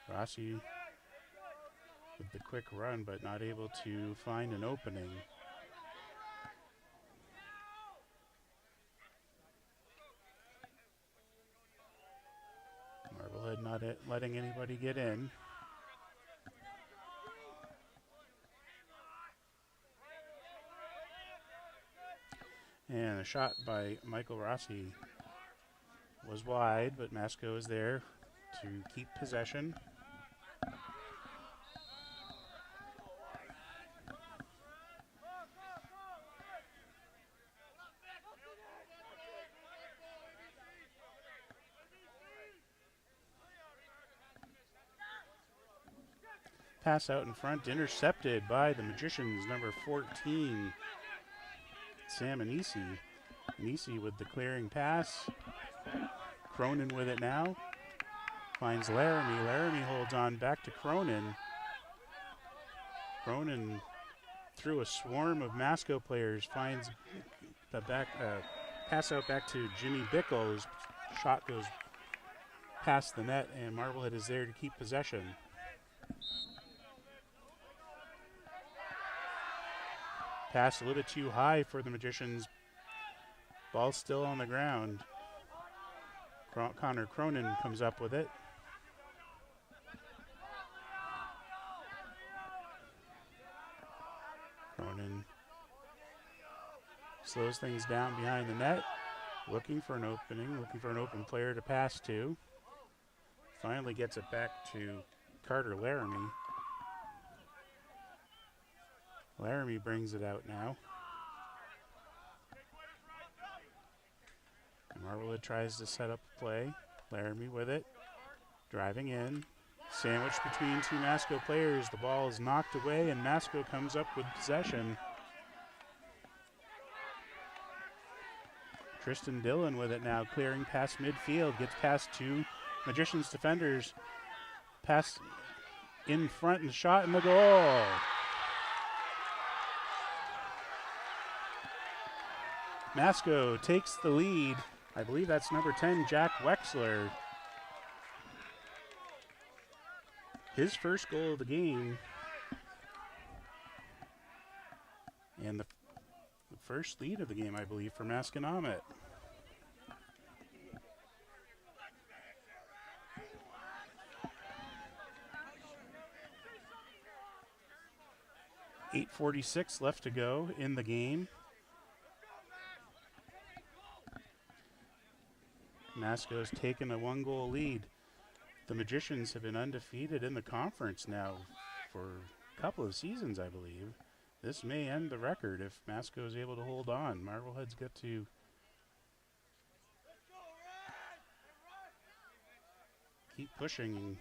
Rossi with the quick run, but not able to find an opening. Marblehead not letting anybody get in. And a shot by Michael Rossi was wide, but Masco is there to keep possession. Pass out in front, intercepted by the Magicians, number 14, Sam Anisi. Anisi with the clearing pass. Cronin with it now. Finds Laramie. Laramie holds on back to Cronin. Cronin, through a swarm of Masco players, finds the pass out back to Jimmy Bickles. Shot goes past the net, and Marblehead is there to keep possession. Pass a little bit too high for the Magicians. Ball still on the ground. Connor Cronin comes up with it. Cronin slows things down behind the net. Looking for an opening, looking for an open player to pass to. Finally gets it back to Carter Laramie. Laramie brings it out now. Marblehead tries to set up a play. Laramie with it. Driving in. Sandwiched between two Masco players. The ball is knocked away and Masco comes up with possession. Tristan Dillon with it now, clearing past midfield. Gets past two Magicians defenders. Pass in front and the shot and the goal. Masco takes the lead. I believe that's number 10, Jack Wexler. His first goal of the game. And the first lead of the game, I believe, for Masconomet. .846 left to go in the game. Masco's taken a one-goal lead. The Magicians have been undefeated in the conference now for a couple of seasons, I believe. This may end the record if Masco is able to hold on. Marblehead's got to keep pushing and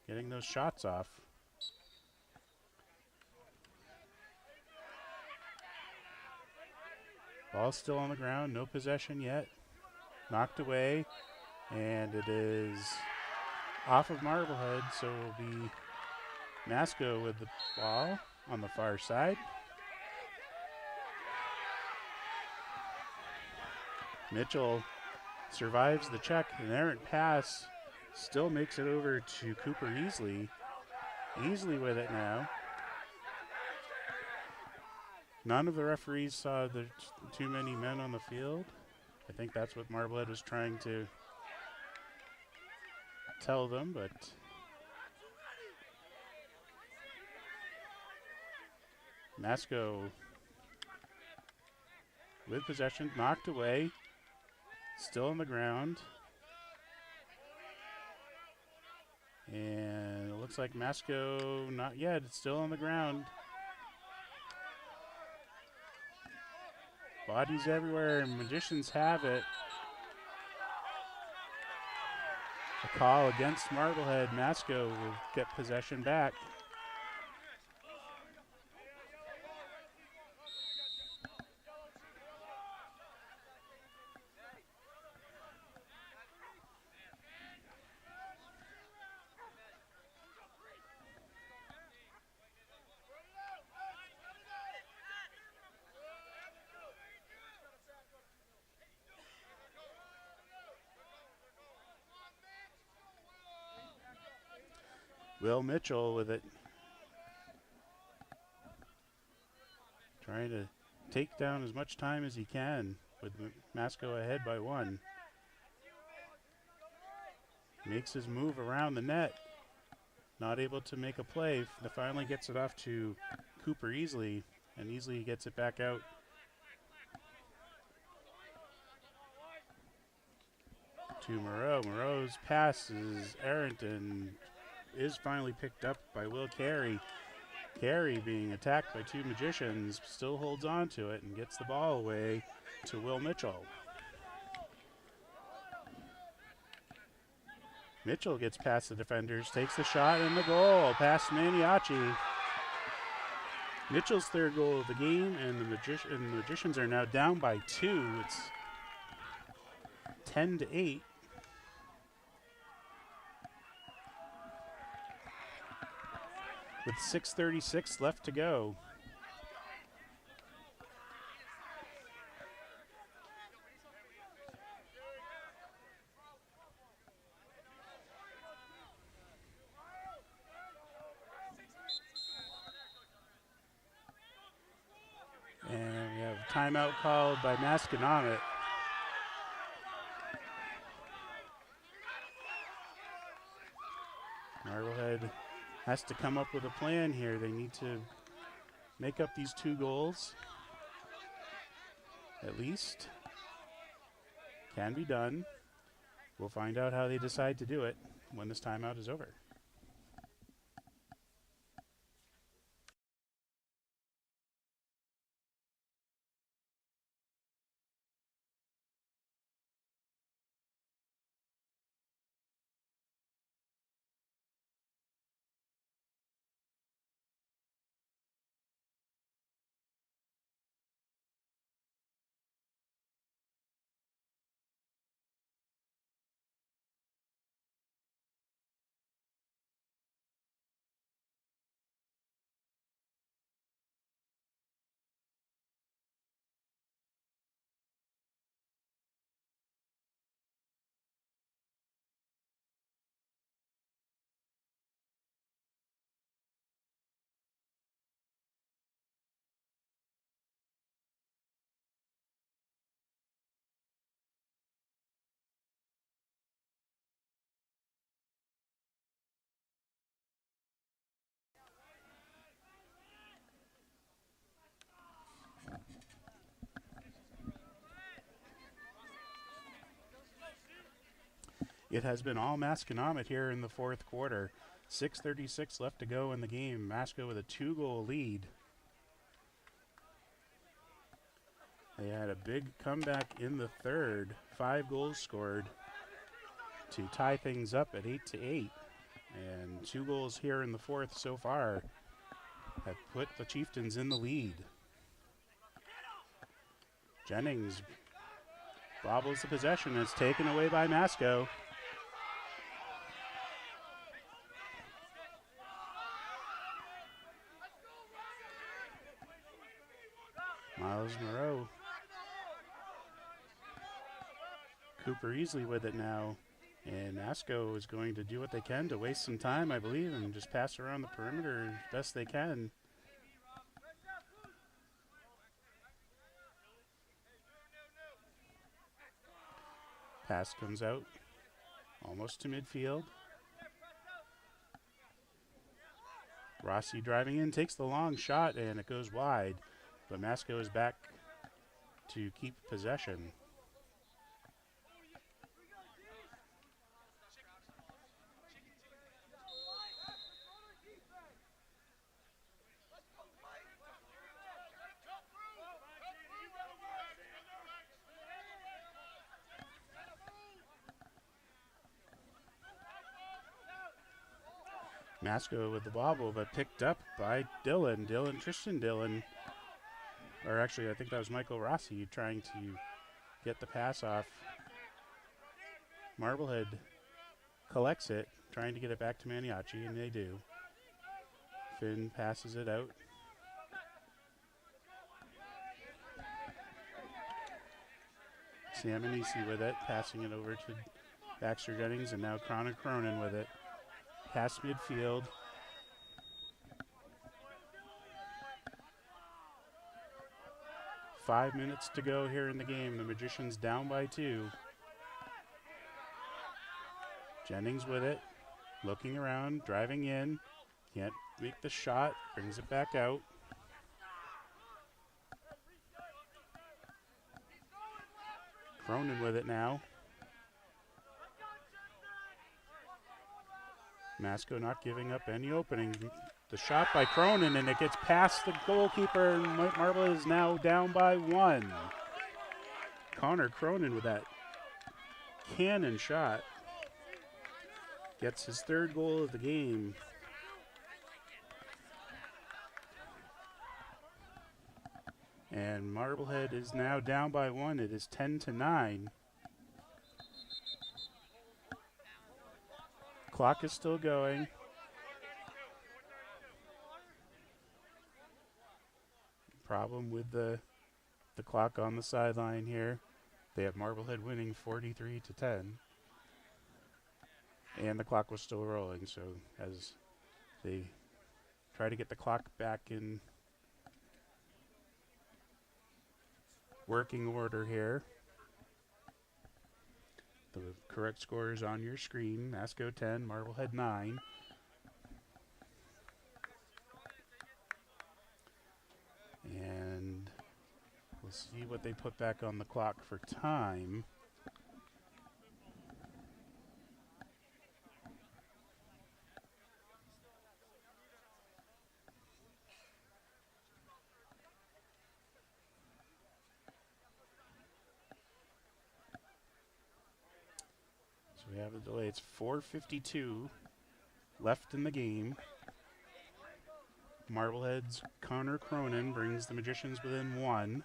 getting those shots off. Ball still on the ground, no possession yet. Knocked away, and it is off of Marblehead, so it will be Masco with the ball on the far side. Mitchell survives the check. An errant pass still makes it over to Cooper Easley. Easley with it now. None of the referees saw the too many men on the field. I think that's what Marblehead was trying to tell them, but Masco with possession, knocked away, still on the ground. And it looks like Masco, not yet, it's still on the ground. Bodies everywhere, and Magicians have it. A call against Marblehead. Masco will get possession back. Will Mitchell with it. Trying to take down as much time as he can with Masco ahead by 1. Makes his move around the net. Not able to make a play. Finally gets it off to Cooper Easley, and Easley gets it back out. To Moreau. Moreau's pass is errant and is finally picked up by Will Carey. Carey being attacked by 2 Magicians, still holds on to it and gets the ball away to Will Mitchell. Mitchell gets past the defenders, takes the shot and the goal, past Maniaci. Mitchell's 3rd goal of the game, and the Magicians are now down by 2. It's 10-8. With 6:36 left to go. And we have a timeout called by Masconomet. Marblehead has to come up with a plan here. They need to make up these 2 goals. At least. Can be done. We'll find out how they decide to do it when this timeout is over. It has been all Masconomet here in the 4th quarter. 6:36 left to go in the game. Masco with a 2-goal lead. They had a big comeback in the 3rd. 5 goals scored to tie things up at 8-8. And 2 goals here in the 4th so far have put the Chieftains in the lead. Jennings bobbles the possession. It's taken away by Masco. Miles Moreau. Cooper Easley with it now. And Masco is going to do what they can to waste some time, I believe, and just pass around the perimeter as best they can. Pass comes out almost to midfield. Rossi driving in, takes the long shot, and it goes wide. But Masco is back to keep possession. Masco with the bobble, but picked up by Tristan Dillon. Or actually, I think that was Michael Rossi trying to get the pass off. Marblehead collects it, trying to get it back to Maniaci, and they do. Finn passes it out. Samonisi with it, passing it over to Baxter Jennings, and now Cronin with it. past midfield. Five minutes to go here in the game. The Magicians down by 2. Jennings with it, looking around, driving in. Can't make the shot, brings it back out. Cronin with it now. Masco not giving up any opening. The shot by Cronin, and it gets past the goalkeeper, and Marblehead is now down by 1. Connor Cronin with that cannon shot. Gets his 3rd goal of the game. And Marblehead is now down by 1. It is 10-9. Clock is still going. Problem with the clock on the sideline here. They have Marblehead winning 43-10. And the clock was still rolling, so as they try to get the clock back in working order here. The correct score is on your screen. Masco 10, Marblehead 9. And we'll see what they put back on the clock for time. We have a delay. It's 4:52 left in the game. Marblehead's Connor Cronin brings the Magicians within 1.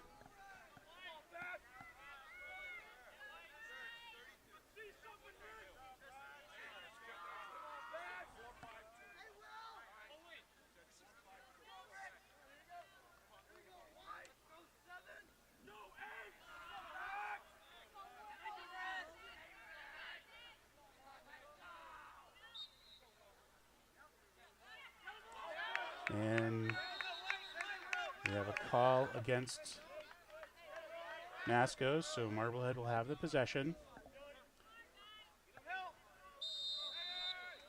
And we have a call against Masco, so Marblehead will have the possession.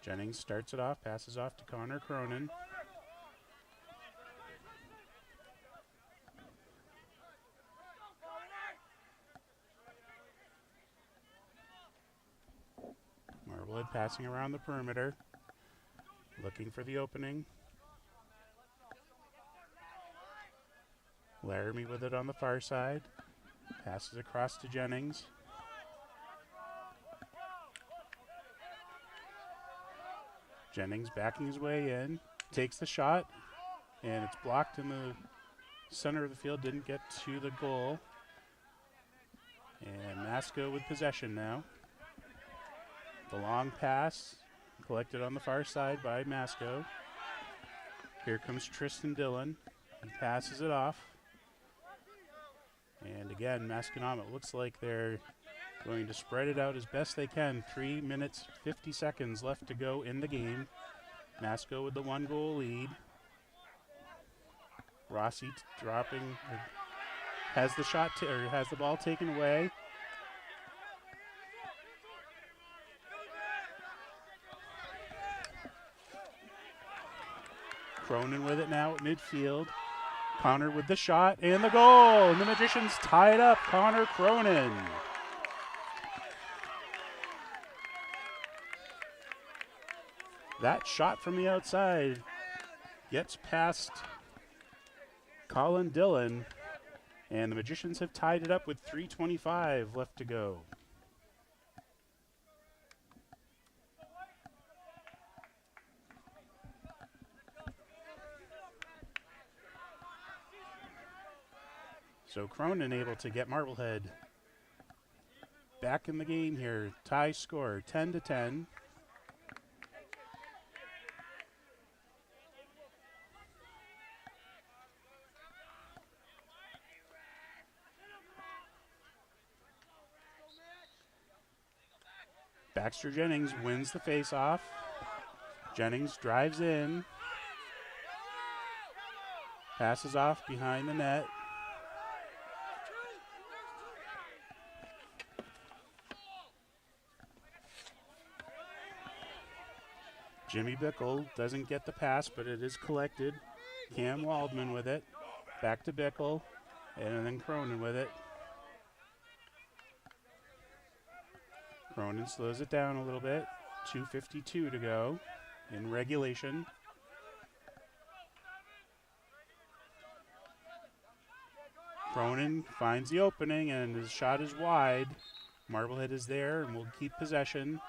Jennings starts it off, passes off to Connor Cronin. Marblehead passing around the perimeter, looking for the opening. Laramie with it on the far side. Passes across to Jennings. Jennings backing his way in. Takes the shot. And it's blocked in the center of the field. Didn't get to the goal. And Masco with possession now. The long pass collected on the far side by Masco. Here comes Tristan Dillon. He passes it off. And again, Masconomet looks like they're going to spread it out as best they can. 3 minutes, 50 seconds left to go in the game. Masco with the 1-goal lead. Rossi dropping, has the shot, or has the ball taken away. Cronin with it now at midfield. Connor with the shot and the goal. And the Magicians tie it up. Connor Cronin. That shot from the outside gets past Colin Dillon. And the Magicians have tied it up with 3:25 left to go. So Cronin able to get Marblehead back in the game here. Tie score, 10-10. Baxter Jennings wins the faceoff. Jennings drives in. Passes off behind the net. Jimmy Bickle doesn't get the pass, but it is collected. Cam Waldman with it. Back to Bickle, and then Cronin with it. Cronin slows it down a little bit. 2:52 to go in regulation. Cronin finds the opening, and his shot is wide. Marblehead is there and will keep possession.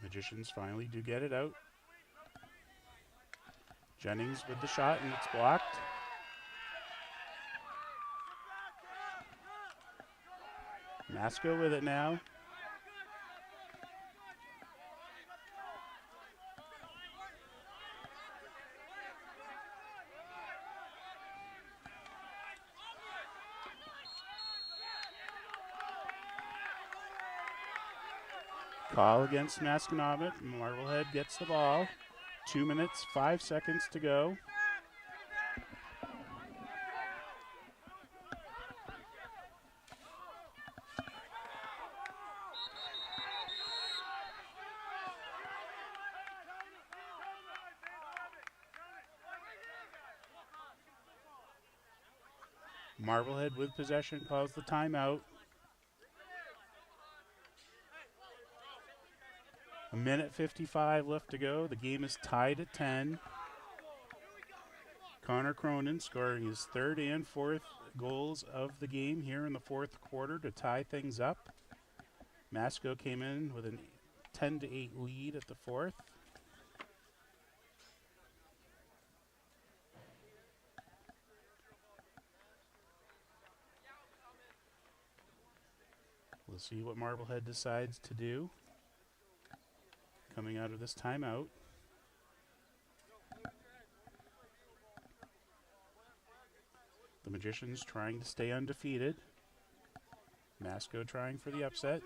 Magicians finally do get it out. Jennings with the shot, and it's blocked. Masco with it now. Call against Masconomet. Marblehead gets the ball. 2 minutes, 5 seconds to go. Marblehead with possession calls the timeout. A minute 55 left to go. The game is tied at 10. Connor Cronin scoring his third and fourth goals of the game here in the fourth quarter to tie things up. Masco came in with a 10-8 lead at the fourth. We'll see what Marblehead decides to do coming out of this timeout. The Magicians trying to stay undefeated. Masco trying for the upset.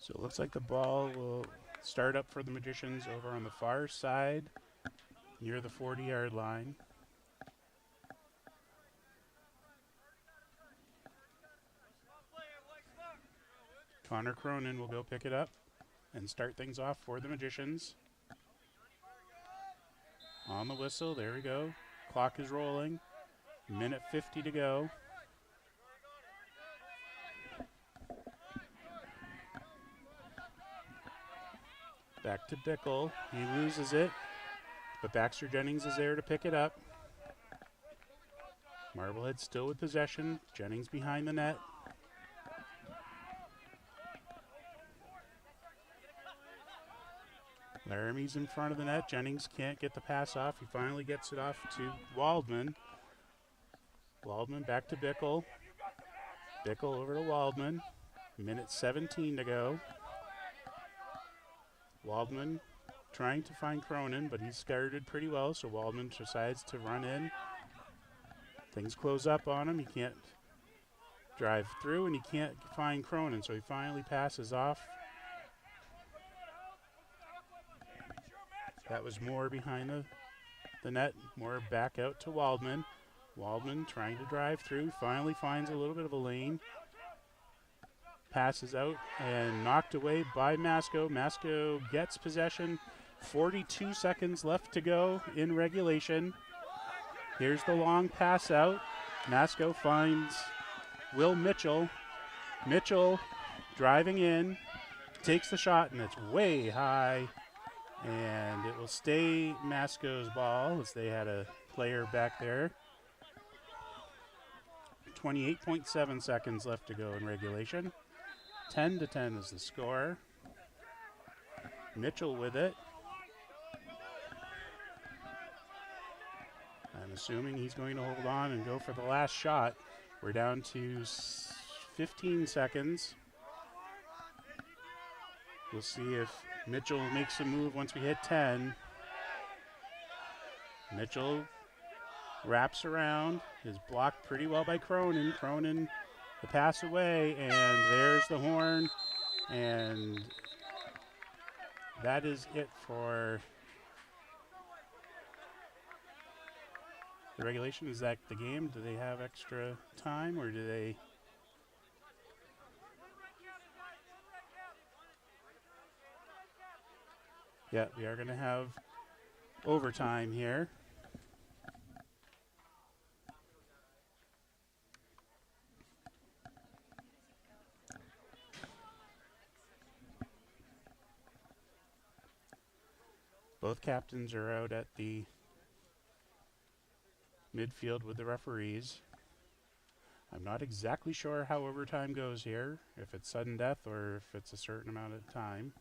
So it looks like the ball will start up for the Magicians over on the far side near the 40-yard line. Connor Cronin will go pick it up and start things off for the Magicians. On the whistle, there we go. Clock is rolling. Minute 50 to go. Back to Bickle. He loses it, but Baxter Jennings is there to pick it up. Marblehead still with possession. Jennings behind the net. Laramie's in front of the net. Jennings can't get the pass off. He finally gets it off to Waldman. Waldman back to Bickle. Bickle over to Waldman. Minute 17 to go. Waldman trying to find Cronin, but he's guarded pretty well, so Waldman decides to run in. Things close up on him. He can't drive through, and he can't find Cronin, so he finally passes off. That was Moore behind the net. Moore back out to Waldman. Waldman trying to drive through, finally finds a little bit of a lane. Passes out and knocked away by Masco. Masco gets possession, 42 seconds left to go in regulation. Here's the long pass out. Masco finds Will Mitchell. Mitchell driving in, takes the shot, and it's way high. And it will stay Masco's ball as they had a player back there. 28.7 seconds left to go in regulation. 10-10 is the score. Mitchell with it. I'm assuming he's going to hold on and go for the last shot. We're down to 15 seconds. We'll see if Mitchell makes a move once we hit 10. Mitchell wraps around, is blocked pretty well by Cronin. Cronin, the pass away, and there's the horn. And that is it for the regulation. Is that the game? Do they have extra time, or do they? Yeah, we are going to have overtime here. Both captains are out at the midfield with the referees. I'm not exactly sure how overtime goes here, if it's sudden death or if it's a certain amount of time.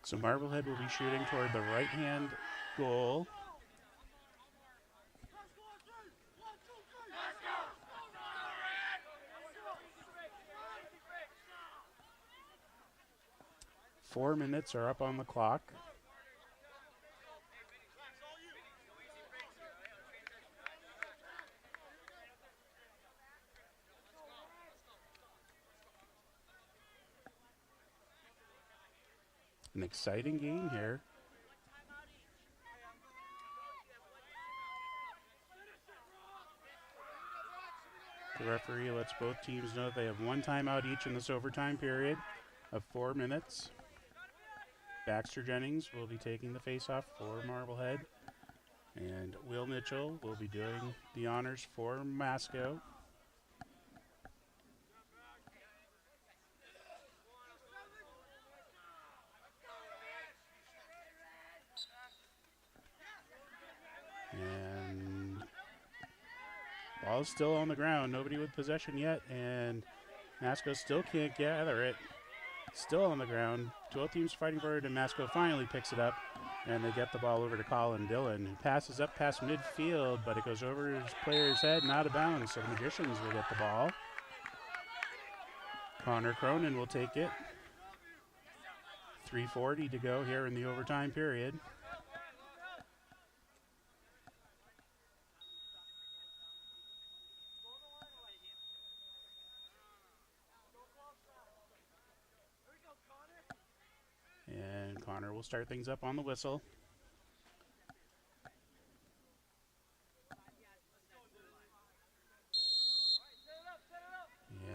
So Marblehead will be shooting toward the right-hand goal. Four minutes are up on the clock. An exciting game here. The referee lets both teams know they have one timeout each in this overtime period of 4 minutes. Baxter Jennings will be taking the face-off for Marblehead, and Will Mitchell will be doing the honors for Masco. And ball is still on the ground. Nobody with possession yet, and Masco still can't gather it. Still on the ground. Both teams fighting for it, and Masco finally picks it up, and they get the ball over to Colin Dillon, who passes up past midfield, but it goes over his player's head and out of bounds, so the Magicians will get the ball. Connor Cronin will take it. 3:40 to go here in the overtime period. And Connor will start things up on the whistle.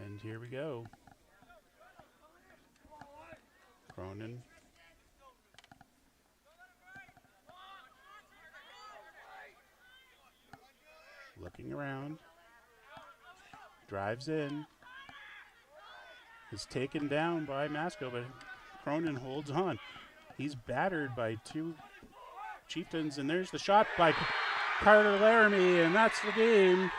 And here we go. Cronin. Looking around. Drives in. Is taken down by Masco, but Cronin holds on. He's battered by two Chieftains, and there's the shot by Carter Laramie, and that's the game.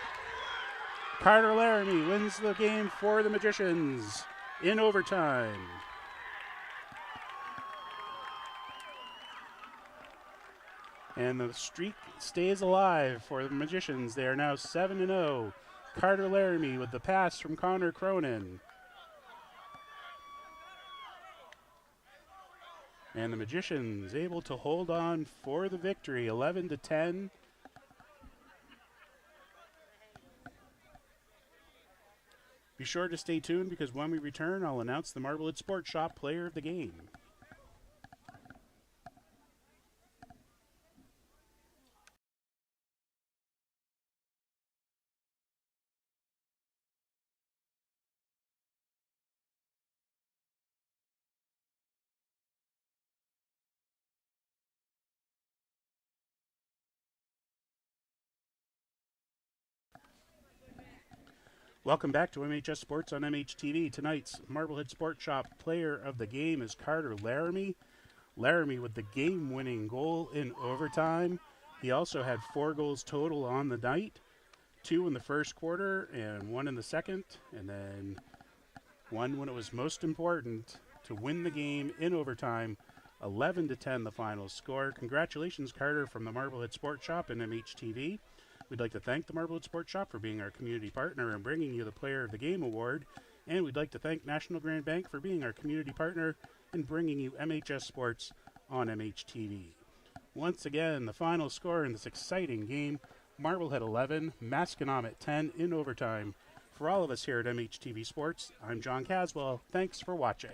Carter Laramie wins the game for the Magicians in overtime. And the streak stays alive for the Magicians. They are now 7-0. Carter Laramie with the pass from Connor Cronin. And the Magicians able to hold on for the victory, 11-10. Be sure to stay tuned because when we return, I'll announce the Marblehead Sports Shop player of the game. Welcome back to MHS Sports on MHTV. Tonight's Marblehead Sports Shop player of the game is Carter Laramie. Laramie with the game-winning goal in overtime. He also had 4 goals total on the night, 2 in the first quarter and 1 in the second, and then 1 when it was most important to win the game in overtime, 11-10 the final score. Congratulations, Carter, from the Marblehead Sports Shop and MHTV. We'd like to thank the Marblehead Sports Shop for being our community partner and bringing you the Player of the Game award. And we'd like to thank National Grand Bank for being our community partner and bringing you MHS Sports on MHTV. Once again, the final score in this exciting game, Marblehead 11, Masconomet 10 in overtime. For all of us here at MHTV Sports, I'm John Caswell. Thanks for watching.